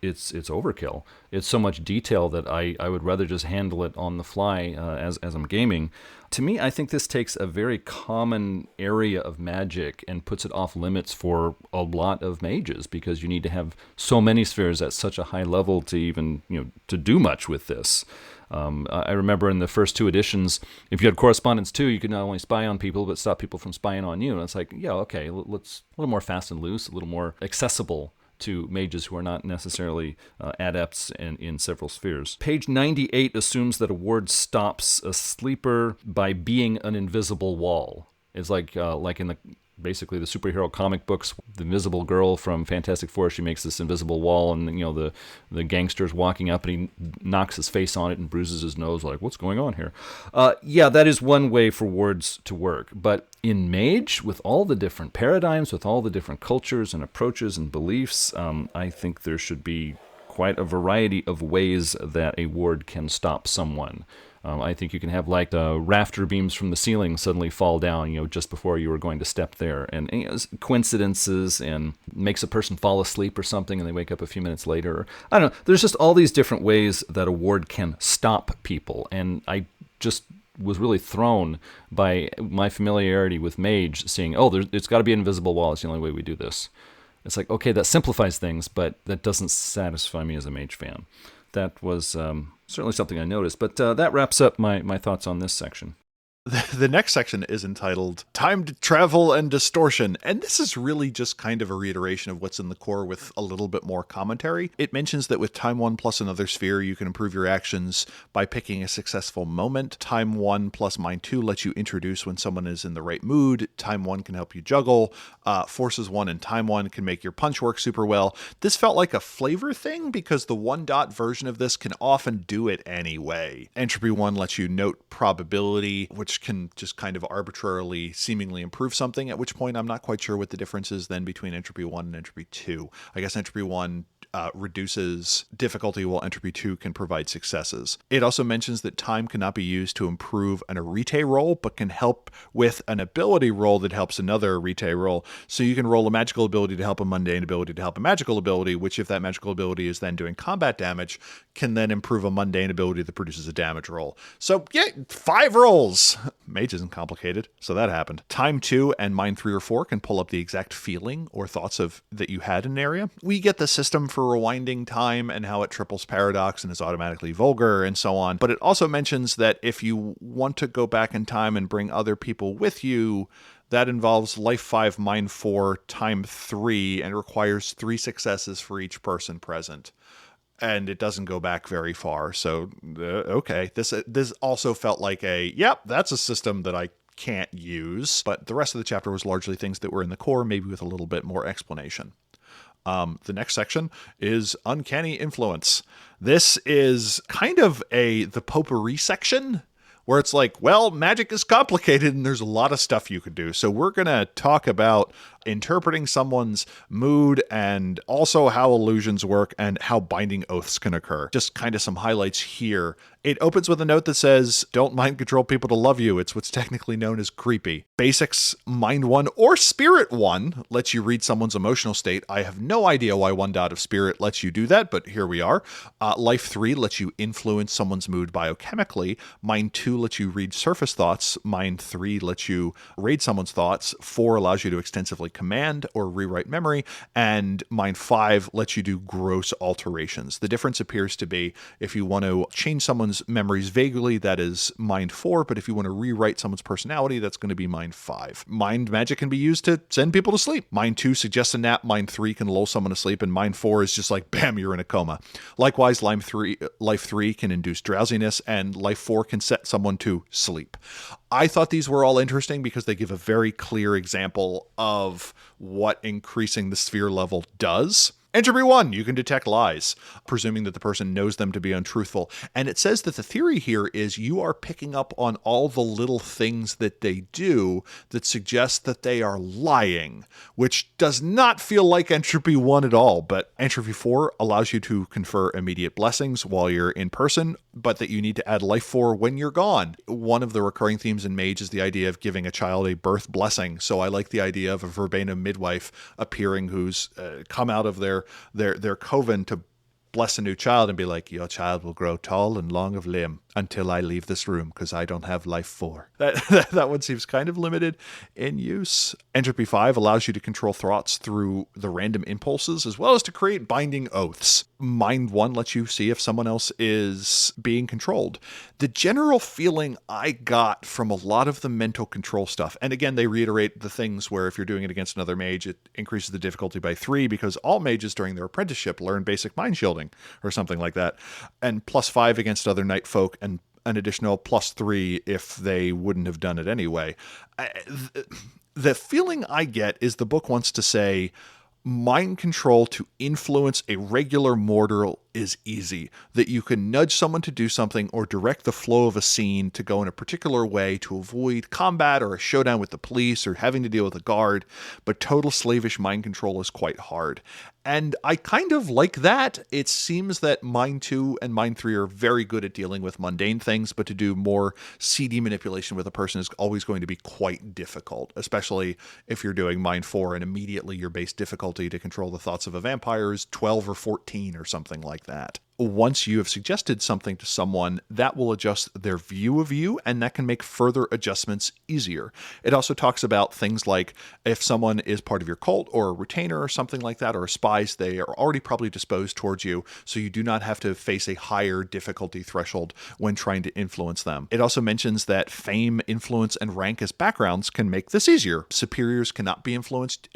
overkill. It's so much detail that I would rather just handle it on the fly as I'm gaming. To me, I think this takes a very common area of magic and puts it off limits for a lot of mages, because you need to have so many spheres at such a high level to even to do much with this. I remember in the first 2 editions, if you had correspondence 2, you could not only spy on people, but stop people from spying on you. And it's like, yeah, okay, let's a little more fast and loose, a little more accessible to mages who are not necessarily adepts in several spheres. Page 98 assumes that a ward stops a sleeper by being an invisible wall. It's like in basically the superhero comic books, the Invisible Girl from Fantastic Four, she makes this invisible wall, and the gangster's walking up and he knocks his face on it and bruises his nose, like, what's going on here? Yeah, that is one way for wards to work. But in Mage, with all the different paradigms, with all the different cultures and approaches and beliefs, I think there should be quite a variety of ways that a ward can stop someone. I think you can have like the rafter beams from the ceiling suddenly fall down, just before you were going to step there. And coincidences, and makes a person fall asleep or something and they wake up a few minutes later. I don't know. There's just all these different ways that a ward can stop people. And I just was really thrown by my familiarity with mage, seeing, it's got to be an invisible wall. It's the only way we do this. It's like, okay, that simplifies things, but that doesn't satisfy me as a mage fan. That was certainly something I noticed, but that wraps up my thoughts on this section. The next section is entitled Time to Travel and Distortion, and this is really just kind of a reiteration of what's in the core with a little bit more commentary. It mentions that with Time 1 plus another sphere, you can improve your actions by picking a successful moment. Time 1 plus Mind 2 lets you introduce when someone is in the right mood. Time 1 can help you juggle. Forces 1 and Time 1 can make your punch work super well. This felt like a flavor thing because the 1-dot version of this can often do it anyway. Entropy 1 lets you note probability, which can just kind of arbitrarily seemingly improve something, at which point I'm not quite sure what the difference is then between Entropy 1 and Entropy 2. I guess Entropy 1 reduces difficulty while Entropy 2 can provide successes. It also mentions that time cannot be used to improve an arete roll, but can help with an ability roll that helps another arete roll. So you can roll a magical ability to help a mundane ability to help a magical ability, which if that magical ability is then doing combat damage, can then improve a mundane ability that produces a damage roll. So yeah, 5 rolls! Mage isn't complicated, so that happened. Time 2 and Mind 3 or 4 can pull up the exact feeling or thoughts that you had in an area. We get the system for rewinding time and how it triples paradox and is automatically vulgar and so on. But it also mentions that if you want to go back in time and bring other people with you, that involves Life 5, Mind 4, Time 3, and requires 3 successes for each person present. And it doesn't go back very far. So, okay. This also felt like that's a system that I can't use. But the rest of the chapter was largely things that were in the core, maybe with a little bit more explanation. The next section is Uncanny Influence. This is kind of the potpourri section, where it's like, well, magic is complicated and there's a lot of stuff you could do. So we're going to talk about interpreting someone's mood and also how illusions work and how binding oaths can occur. Just kind of some highlights here. It opens with a note that says, don't mind control people to love you. It's what's technically known as creepy. Basics, Mind 1 or Spirit 1 lets you read someone's emotional state. I have no idea why 1 dot of Spirit lets you do that, but here we are. Life 3 lets you influence someone's mood biochemically. Mind 2 lets you read surface thoughts. Mind 3 lets you read someone's thoughts. 4 allows you to extensively command or rewrite memory. And Mind 5 lets you do gross alterations. The difference appears to be if you want to change someone's memories vaguely, that is Mind 4, but if you want to rewrite someone's personality, that's going to be Mind 5. Mind magic can be used to send people to sleep. Mind 2 suggests a nap, Mind 3 can lull someone to sleep, and Mind 4 is just like, bam, you're in a coma. Likewise, Life 3 can induce drowsiness, and Life 4 can set someone to sleep. I thought these were all interesting because they give a very clear example of what increasing the sphere level does. Entropy 1, you can detect lies, presuming that the person knows them to be untruthful. And it says that the theory here is you are picking up on all the little things that they do that suggest that they are lying, which does not feel like Entropy 1 at all. But Entropy 4 allows you to confer immediate blessings while you're in person, but that you need to add Life 4 when you're gone. One of the recurring themes in Mage is the idea of giving a child a birth blessing. So I like the idea of a verbatim midwife appearing who's come out of their coven to bless a new child and be like, your child will grow tall and long of limb until I leave this room because I don't have Life 4. That one seems kind of limited in use. Entropy 5 allows you to control thoughts through the random impulses as well as to create binding oaths. Mind 1 lets you see if someone else is being controlled. The general feeling I got from a lot of the mental control stuff, and again, they reiterate the things where if you're doing it against another mage, it increases the difficulty by 3 because all mages during their apprenticeship learn basic mind shielding or something like that. And +5 against other knight folk and an additional +3 if they wouldn't have done it anyway. The feeling I get is the book wants to say mind control to influence a regular mortal is easy, that you can nudge someone to do something or direct the flow of a scene to go in a particular way to avoid combat or a showdown with the police or having to deal with a guard, but total slavish mind control is quite hard. And I kind of like that. It seems that Mind 2 and Mind 3 are very good at dealing with mundane things, but to do more CD manipulation with a person is always going to be quite difficult, especially if you're doing Mind 4 and immediately your base difficulty to control the thoughts of a vampire is 12 or 14 or something like that. Once you have suggested something to someone, that will adjust their view of you, and that can make further adjustments easier. It also talks about things like if someone is part of your cult or a retainer or something like that, or a spies, they are already probably disposed towards you, so you do not have to face a higher difficulty threshold when trying to influence them. It also mentions that fame, influence, and rank as backgrounds can make this easier. Superiors cannot be influenced.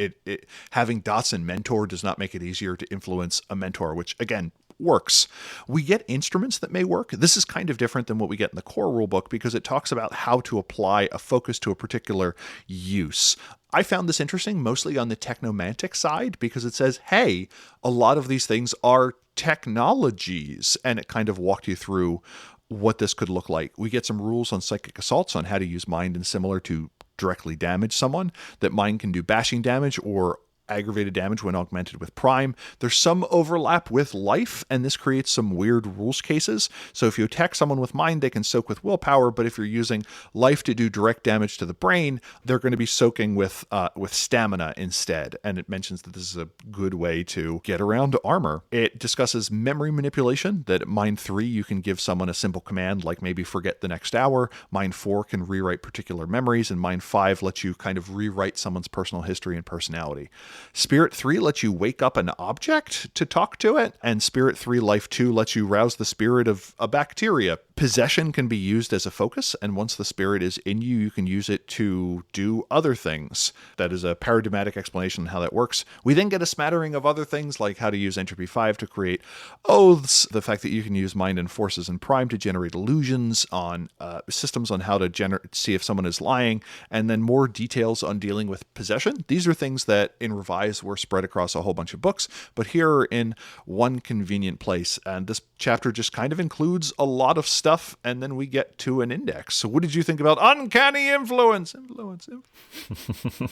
Having dots and mentor does not make it easier to influence a mentor, which again, works. We get instruments that may work. This is kind of different than what we get in the core rulebook because it talks about how to apply a focus to a particular use. I found this interesting mostly on the technomantic side because it says, hey, a lot of these things are technologies, and it kind of walked you through what this could look like. We get some rules on psychic assaults on how to use mind and similar to directly damage someone, that mind can do bashing damage or aggravated damage when augmented with prime. There's some overlap with life, and this creates some weird rules cases. So if you attack someone with mind, they can soak with willpower, but if you're using life to do direct damage to the brain, they're going to be soaking with stamina instead. And it mentions that this is a good way to get around armor. It discusses memory manipulation, that at Mind 3 you can give someone a simple command like maybe forget the next hour. Mind 4 can rewrite particular memories, and Mind 5 lets you kind of rewrite someone's personal history and personality. Spirit 3 lets you wake up an object to talk to it, and Spirit 3 Life 2 lets you rouse the spirit of a bacteria. Possession can be used as a focus, and once the spirit is in you, you can use it to do other things. That is a paradigmatic explanation of how that works. We then get a smattering of other things, like how to use Entropy 5 to create oaths, the fact that you can use Mind and Forces and Prime to generate illusions, on systems on how to see if someone is lying, and then more details on dealing with possession. These are things that in Revise were spread across a whole bunch of books, but here are in one convenient place, and this chapter just kind of includes a lot of stuff, and then we get to an index. So what did you think about Uncanny Influence?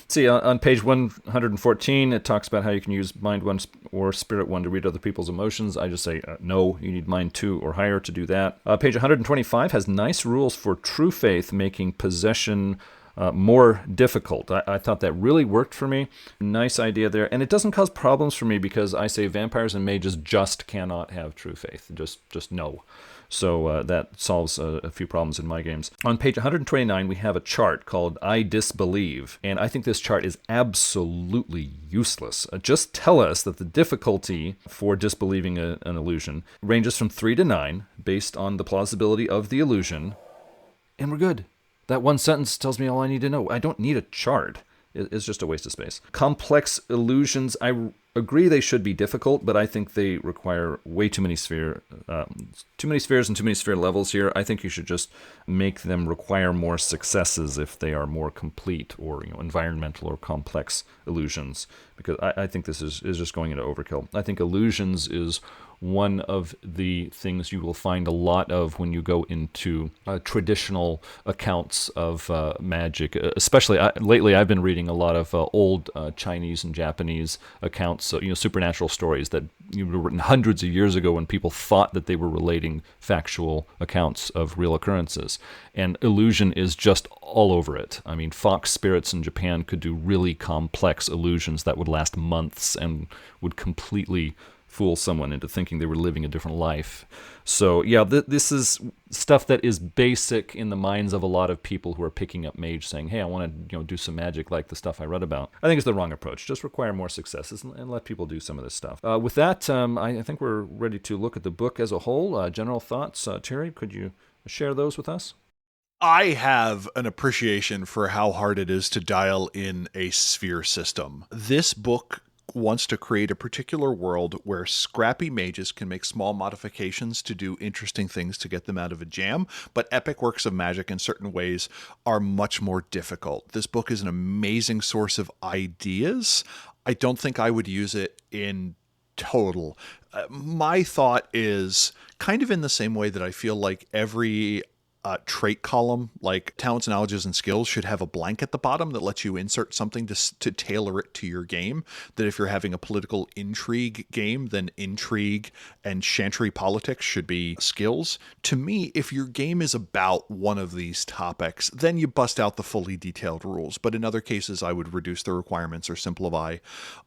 See, on page 114, it talks about how you can use Mind 1 or Spirit 1 to read other people's emotions. I just say, no, you need Mind 2 or higher to do that. Page 125 has nice rules for true faith, making possession more difficult. I thought that really worked for me. Nice idea there. And it doesn't cause problems for me because I say vampires and mages just cannot have true faith. Just no. So that solves a few problems in my games. On page 129, we have a chart called I Disbelieve. And I think this chart is absolutely useless. Just tell us that the difficulty for disbelieving an illusion ranges from 3 to 9 based on the plausibility of the illusion. And we're good. That one sentence tells me all I need to know. I don't need a chart. It's just a waste of space. Complex illusions, I agree they should be difficult, but I think they require way too many spheres and too many sphere levels here. I think you should just make them require more successes if they are more complete or environmental or complex illusions, because I think this is just going into overkill. I think illusions is one of the things you will find a lot of when you go into traditional accounts of magic. Especially lately, I've been reading a lot of old Chinese and Japanese accounts, so, supernatural stories that were written hundreds of years ago when people thought that they were relating factual accounts of real occurrences. And illusion is just all over it. I mean, fox spirits in Japan could do really complex illusions that would last months and would completely fool someone into thinking they were living a different life. So yeah, this is stuff that is basic in the minds of a lot of people who are picking up mage, saying, hey, I want to do some magic like the stuff I read about. I think it's the wrong approach. Just require more successes and let people do some of this stuff. With that, I think we're ready to look at the book as a whole. General thoughts, Terry, could you share those with us? I have an appreciation for how hard it is to dial in a sphere system. This book wants to create a particular world where scrappy mages can make small modifications to do interesting things to get them out of a jam, but epic works of magic in certain ways are much more difficult. This book is an amazing source of ideas. I don't think I would use it in total. My thought is kind of in the same way that I feel like every trait column, like talents, knowledges, and skills, should have a blank at the bottom that lets you insert something to tailor it to your game. That if you're having a political intrigue game, then intrigue and chantry politics should be skills. To me, if your game is about one of these topics, then you bust out the fully detailed rules. But in other cases, I would reduce the requirements or simplify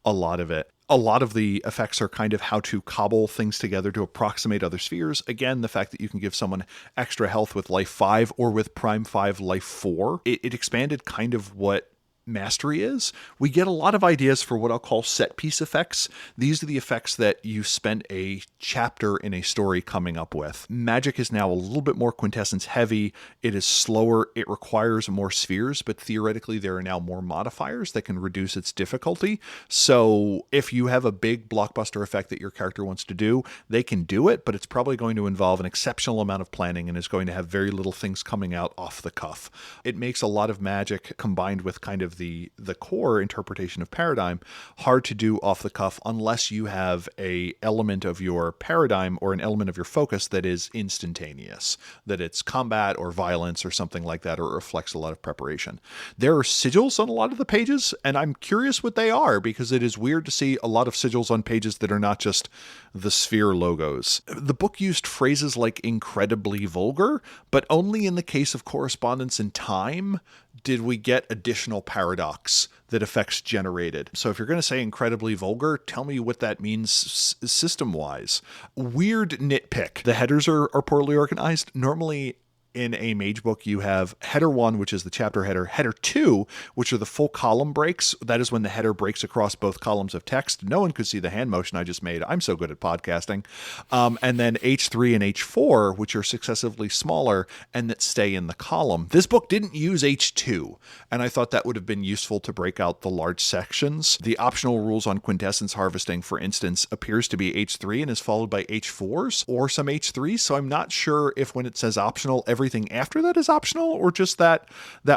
a lot of it. A lot of the effects are kind of how to cobble things together to approximate other spheres. Again, the fact that you can give someone extra health with life 5 or with prime 5 life 4, it expanded kind of what mastery is. We get a lot of ideas for what I'll call set piece effects. These are the effects that you spend a chapter in a story coming up with. Magic is now a little bit more quintessence heavy. It is slower. It requires more spheres, but theoretically there are now more modifiers that can reduce its difficulty. So if you have a big blockbuster effect that your character wants to do, they can do it, but it's probably going to involve an exceptional amount of planning and is going to have very little things coming out off the cuff. It makes a lot of magic combined with kind of the core interpretation of paradigm hard to do off the cuff unless you have a element of your paradigm or an element of your focus that is instantaneous, that it's combat or violence or something like that, or reflects a lot of preparation. There are sigils on a lot of the pages, and I'm curious what they are, because it is weird to see a lot of sigils on pages that are not just the sphere logos. The book used phrases like incredibly vulgar, but only in the case of correspondence in time did we get additional paradox that effects generated. So if you're going to say incredibly vulgar, tell me what that means system-wise. Weird nitpick. The headers are poorly organized. Normally, in a mage book, you have header 1, which is the chapter header, header 2, which are the full column breaks. That is when the header breaks across both columns of text. No one could see the hand motion I just made. I'm so good at podcasting. And then H3 and H4, which are successively smaller and that stay in the column. This book didn't use H2, and I thought that would have been useful to break out the large sections. The optional rules on quintessence harvesting, for instance, appears to be H3 and is followed by H4s or some H3s. So I'm not sure if when it says optional, everything after that is optional, or just that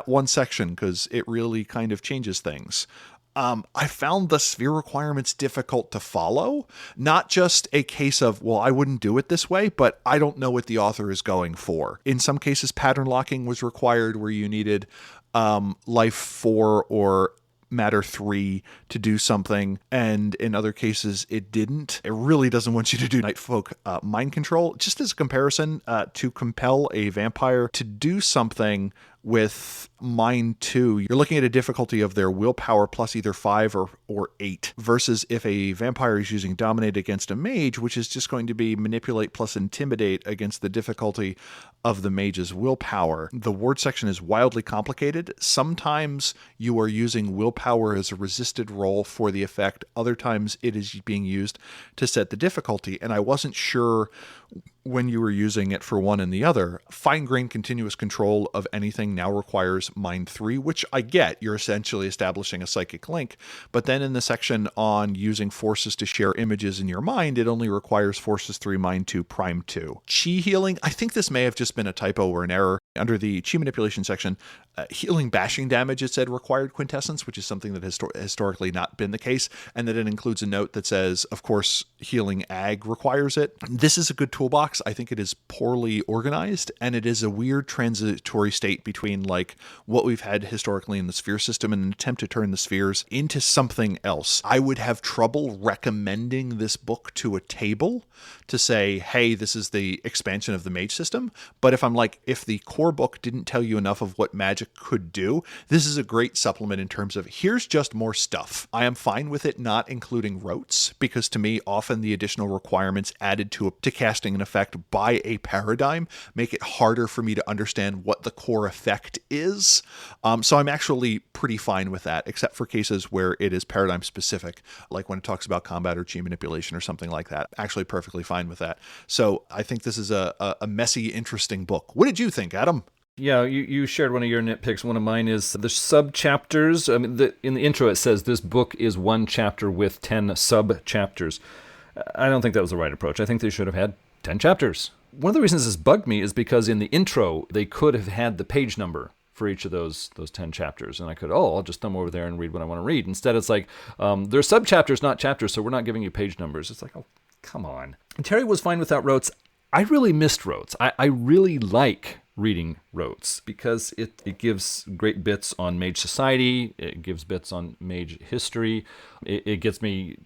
one section, because it really kind of changes things. I found the sphere requirements difficult to follow. Not just a case of, well, I wouldn't do it this way, but I don't know what the author is going for. In some cases, pattern locking was required where you needed life 4 or matter 3 to do something, and in other cases it didn't. It really doesn't want you to do Nightfolk mind control. Just as a comparison, to compel a vampire to do something with mind 2, you're looking at a difficulty of their willpower plus either 5 or 8, versus if a vampire is using dominate against a mage, which is just going to be manipulate plus intimidate against the difficulty of the mage's willpower. The word section is wildly complicated. Sometimes you are using willpower as a resisted roll for the effect. Other times it is being used to set the difficulty, and I wasn't sure when you were using it for one and the other. Fine-grained continuous control of anything now requires mind 3, which I get. You're essentially establishing a psychic link. But then in the section on using forces to share images in your mind, it only requires forces 3, mind 2, prime 2. Chi healing, I think this may have just been a typo or an error. Under the chi manipulation section, healing bashing damage, it said required quintessence, which is something that has historically not been the case, and that it includes a note that says, of course, healing ag requires it. This is a good toolbox. I think it is poorly organized, and it is a weird transitory state between like what we've had historically in the sphere system and an attempt to turn the spheres into something else. I would have trouble recommending this book to a table to say, hey, this is the expansion of the mage system. But if I'm like, if the core book didn't tell you enough of what magic could do, this is a great supplement in terms of here's just more stuff. I am fine with it not including rotes, because to me, often the additional requirements added to casting an effect by a paradigm make it harder for me to understand what the core effect is. So I'm actually pretty fine with that, except for cases where it is paradigm specific, like when it talks about combat or chi manipulation or something like that. Actually perfectly fine with that. So I think this is a messy, interesting book. What did you think, Adam? Yeah, you shared one of your nitpicks. One of mine is the sub-chapters. I mean, in the intro it says this book is one chapter with 10 sub-chapters. I don't think that was the right approach. I think they should have had 10 chapters. One of the reasons this bugged me is because in the intro, they could have had the page number for each of those 10 chapters. And I could, I'll just thumb over there and read what I want to read. Instead, it's like, they're sub-chapters, not chapters, so we're not giving you page numbers. It's like, oh, come on. And Terry was fine without rotes. I really missed rotes. I really like reading Rotes because it gives great bits on mage society. It gives bits on mage history. It gets me,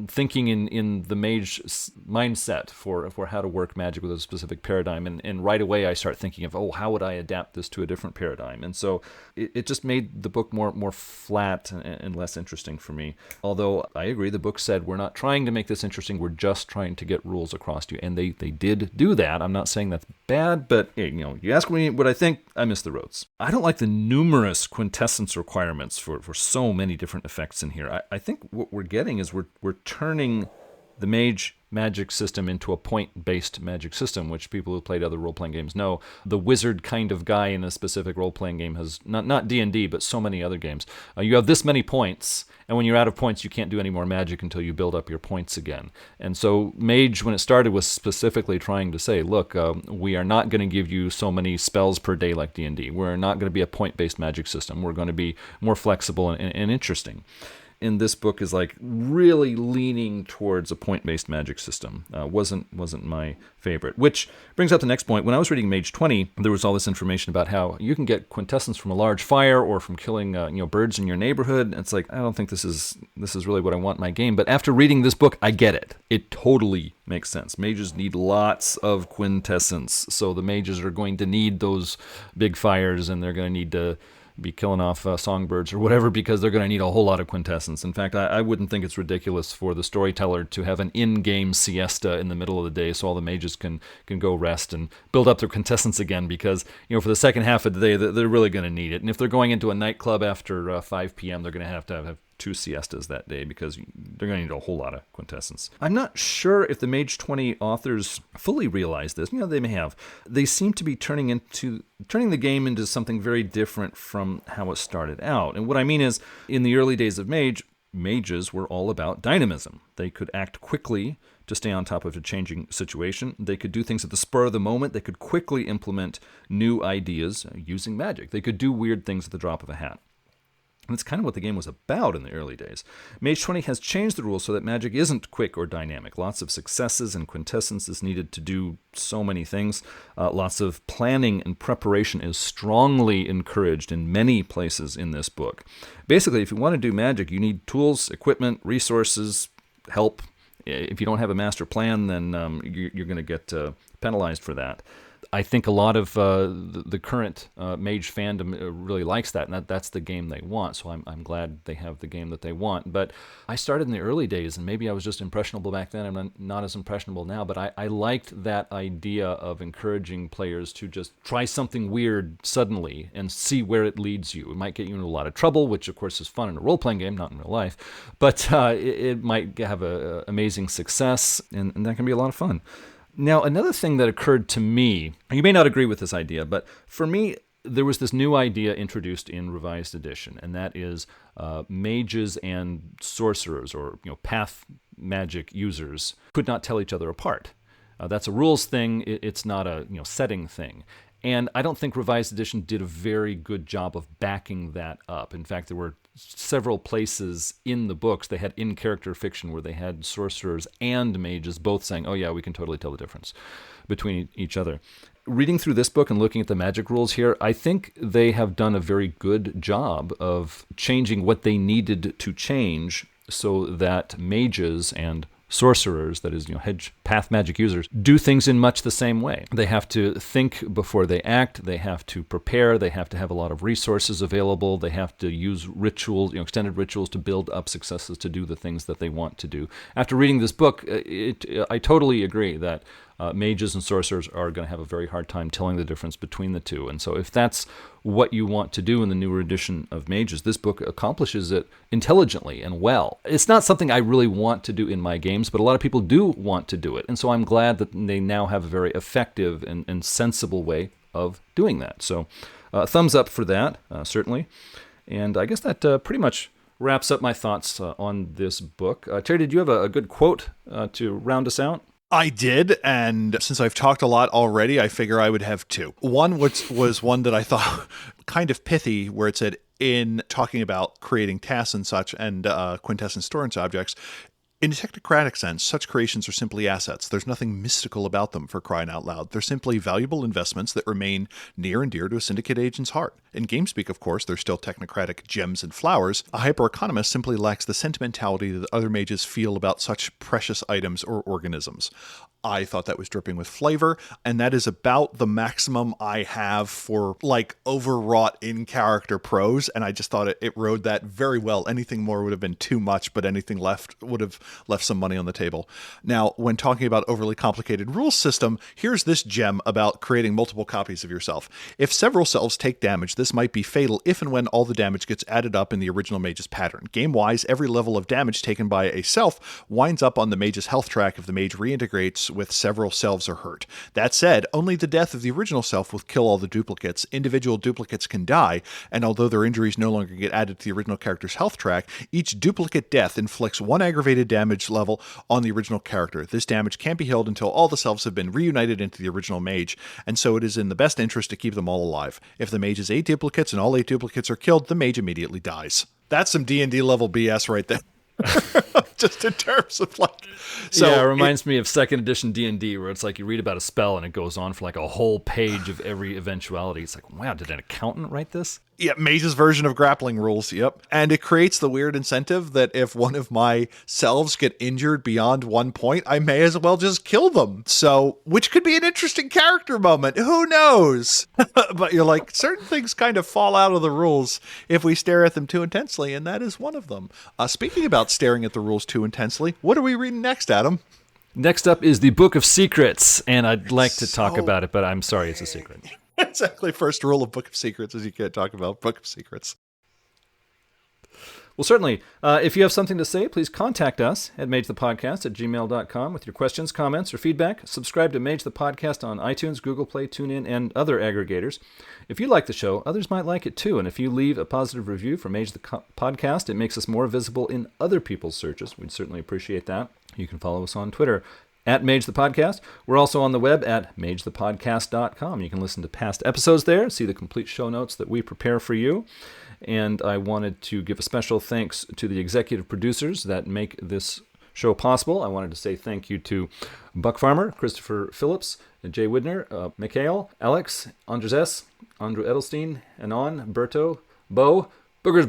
thinking in the mage mindset for how to work magic with a specific paradigm. And right away I start thinking of, how would I adapt this to a different paradigm? And so it just made the book more flat and less interesting for me. Although I agree, the book said we're not trying to make this interesting. We're just trying to get rules across to you. And they did do that. I'm not saying that's bad, but you ask me what I think, I miss the Rotes. I don't like the numerous quintessence requirements for so many different effects in here. I think what we're getting is we're turning the mage magic system into a point-based magic system, which people who played other role-playing games know. The wizard kind of guy in a specific role-playing game has, not D&D, but so many other games. You have this many points, and when you're out of points, you can't do any more magic until you build up your points again. And so Mage, when it started, was specifically trying to say, look, we are not going to give you so many spells per day like D&D. We're not going to be a point-based magic system. We're going to be more flexible and interesting. In this book is like really leaning towards a point-based magic system. Wasn't my favorite. Which brings up the next point. When I was reading Mage 20, there was all this information about how you can get quintessence from a large fire or from killing birds in your neighborhood. And it's like, I don't think this is really what I want in my game. But after reading this book, I get it. It totally makes sense. Mages need lots of quintessence. So the mages are going to need those big fires, and they're going to need to be killing off songbirds or whatever, because they're going to need a whole lot of quintessence. In fact, I wouldn't think it's ridiculous for the storyteller to have an in-game siesta in the middle of the day so all the mages can go rest and build up their quintessence again, because for the second half of the day, they're really going to need it. And if they're going into a nightclub after 5 p.m., they're going to have 2 siestas that day, because they're going to need a whole lot of quintessence. I'm not sure if the Mage 20 authors fully realize this. They may have. They seem to be turning the game into something very different from how it started out. And what I mean is, in the early days of Mage, mages were all about dynamism. They could act quickly to stay on top of a changing situation. They could do things at the spur of the moment. They could quickly implement new ideas using magic. They could do weird things at the drop of a hat. And that's kind of what the game was about in the early days. Mage 20 has changed the rules so that magic isn't quick or dynamic. Lots of successes and quintessence is needed to do so many things. Lots of planning and preparation is strongly encouraged in many places in this book. Basically, if you want to do magic, you need tools, equipment, resources, help. If you don't have a master plan, then you're going to get penalized for that. I think a lot of the current Mage fandom really likes that, and that's the game they want, so I'm glad they have the game that they want. But I started in the early days, and maybe I was just impressionable back then. I'm not as impressionable now, but I liked that idea of encouraging players to just try something weird suddenly and see where it leads you. It might get you into a lot of trouble, which of course is fun in a role-playing game, not in real life, but it might have an amazing success, and that can be a lot of fun. Now, another thing that occurred to me, you may not agree with this idea, but for me, there was this new idea introduced in Revised Edition, and that is mages and sorcerers, or path magic users, could not tell each other apart. That's a rules thing. It's not a setting thing. And I don't think Revised Edition did a very good job of backing that up. In fact, there were several places in the books they had in-character fiction where they had sorcerers and mages both saying, oh yeah, we can totally tell the difference between each other. Reading through this book and looking at the magic rules here, I think they have done a very good job of changing what they needed to change so that mages and sorcerers, that is, hedge path magic users, do things in much the same way. They have to think before they act. They have to prepare. They have to have a lot of resources available. They have to use rituals, extended rituals, to build up successes to do the things that they want to do. After reading this book, I totally agree that mages and sorcerers are going to have a very hard time telling the difference between the two. And so if that's what you want to do in the newer edition of Mages, this book accomplishes it intelligently and well. It's not something I really want to do in my games, but a lot of people do want to do it. And so I'm glad that they now have a very effective and sensible way of doing that. So thumbs up for that, certainly. And I guess that pretty much wraps up my thoughts on this book. Terry, did you have a good quote to round us out? I did, and since I've talked a lot already, I figure I would have two. One was one that I thought kind of pithy, where it said, in talking about creating tasks and such, and quintessence storage objects, In a technocratic sense, such creations are simply assets. There's nothing mystical about them, for crying out loud. They're simply valuable investments that remain near and dear to a syndicate agent's heart. In GameSpeak, of course, they're still technocratic gems and flowers. A hyper-economist simply lacks the sentimentality that other mages feel about such precious items or organisms. I thought that was dripping with flavor, and that is about the maximum I have for, like, overwrought in-character prose, and I just thought it rode that very well. Anything more would have been too much, but anything left would have left some money on the table. Now, when talking about overly complicated rules system, here's this gem about creating multiple copies of yourself. If several selves take damage, this might be fatal if and when all the damage gets added up in the original mage's pattern. Game-wise, every level of damage taken by a self winds up on the mage's health track if the mage reintegrates with several selves are hurt. That said, only the death of the original self will kill all the duplicates. Individual duplicates can die, and although their injuries no longer get added to the original character's health track, each duplicate death inflicts one aggravated damage level on the original character. This damage can't be healed until all the selves have been reunited into the original mage, and so it is in the best interest to keep them all alive. If the mage has 8 duplicates and all 8 duplicates are killed, the mage immediately dies. That's some D&D level BS right there. Just in terms of like, so yeah, it reminds me of second edition D&D, where it's like you read about a spell and it goes on for like a whole page of every eventuality. It's like, wow, did an accountant write this? Yeah, Mage's version of grappling rules, yep. And it creates the weird incentive that if one of my selves get injured beyond 1 point, I may as well just kill them. So, which could be an interesting character moment. Who knows? But you're like, certain things kind of fall out of the rules if we stare at them too intensely, and that is one of them. Speaking about staring at the rules too intensely, what are we reading next, Adam? Next up is the Book of Secrets, and I'd like to talk about it, but I'm sorry, it's a secret. Exactly. First rule of Book of Secrets is you can't talk about Book of Secrets. Well, certainly, if you have something to say, please contact us at magethepodcast@gmail.com with your questions, comments, or feedback. Subscribe to Mage the Podcast on iTunes, Google Play, TuneIn, and other aggregators. If you like the show, others might like it too, and if you leave a positive review for Mage the Podcast, it makes us more visible in other people's searches. We'd certainly appreciate that. You can follow us on Twitter at Mage the Podcast. We're also on the web at magethepodcast.com. You can listen to past episodes there, see the complete show notes that we prepare for you. And I wanted to give a special thanks to the executive producers that make this show possible. I wanted to say thank you to Buck Farmer, Christopher Phillips, Jay Widner, Mikhail, Alex, Andres S., Andrew Edelstein, Anon, Berto, Bo, Boogers,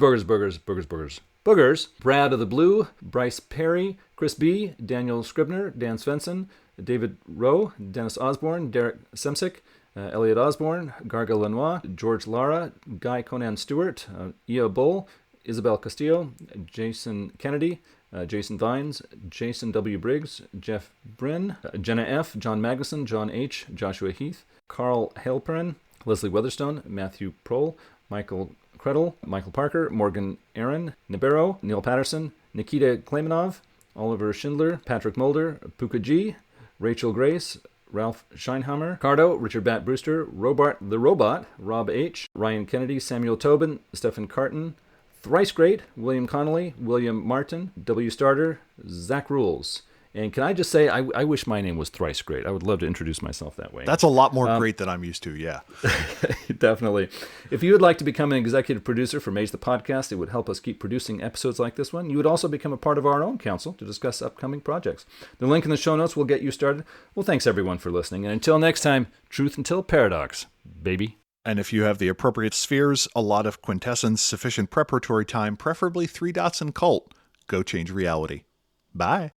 Brad of the Blue, Bryce Perry, Chris B., Daniel Scribner, Dan Svensson, David Rowe, Dennis Osborne, Derek Semsick, Elliot Osborne, Garga Lenoir, George Lara, Guy Conan Stewart, Ia Bull, Isabel Castillo, Jason Kennedy, Jason Vines, Jason W. Briggs, Jeff Bryn, Jenna F., John Magnuson, John H., Joshua Heath, Carl Halperin, Leslie Weatherstone, Matthew Prohl, Michael Krettel, Michael Parker, Morgan Aaron, Nibero, Neil Patterson, Nikita Klaimanov, Oliver Schindler, Patrick Mulder, Puka G, Rachel Grace, Ralph Scheinhammer, Cardo, Richard Bat Brewster, Robart the Robot, Rob H., Ryan Kennedy, Samuel Tobin, Stephen Carton, Thrice Great, William Connolly, William Martin, W. Starter, Zach Rules. And can I just say, I wish my name was Thrice Great. I would love to introduce myself that way. That's a lot more great than I'm used to, yeah. Definitely. If you would like to become an executive producer for Mage the Podcast, it would help us keep producing episodes like this one. You would also become a part of our own council to discuss upcoming projects. The link in the show notes will get you started. Well, thanks everyone for listening. And until next time, truth until paradox, baby. And if you have the appropriate spheres, a lot of quintessence, sufficient preparatory time, preferably 3 dots and cult, go change reality. Bye.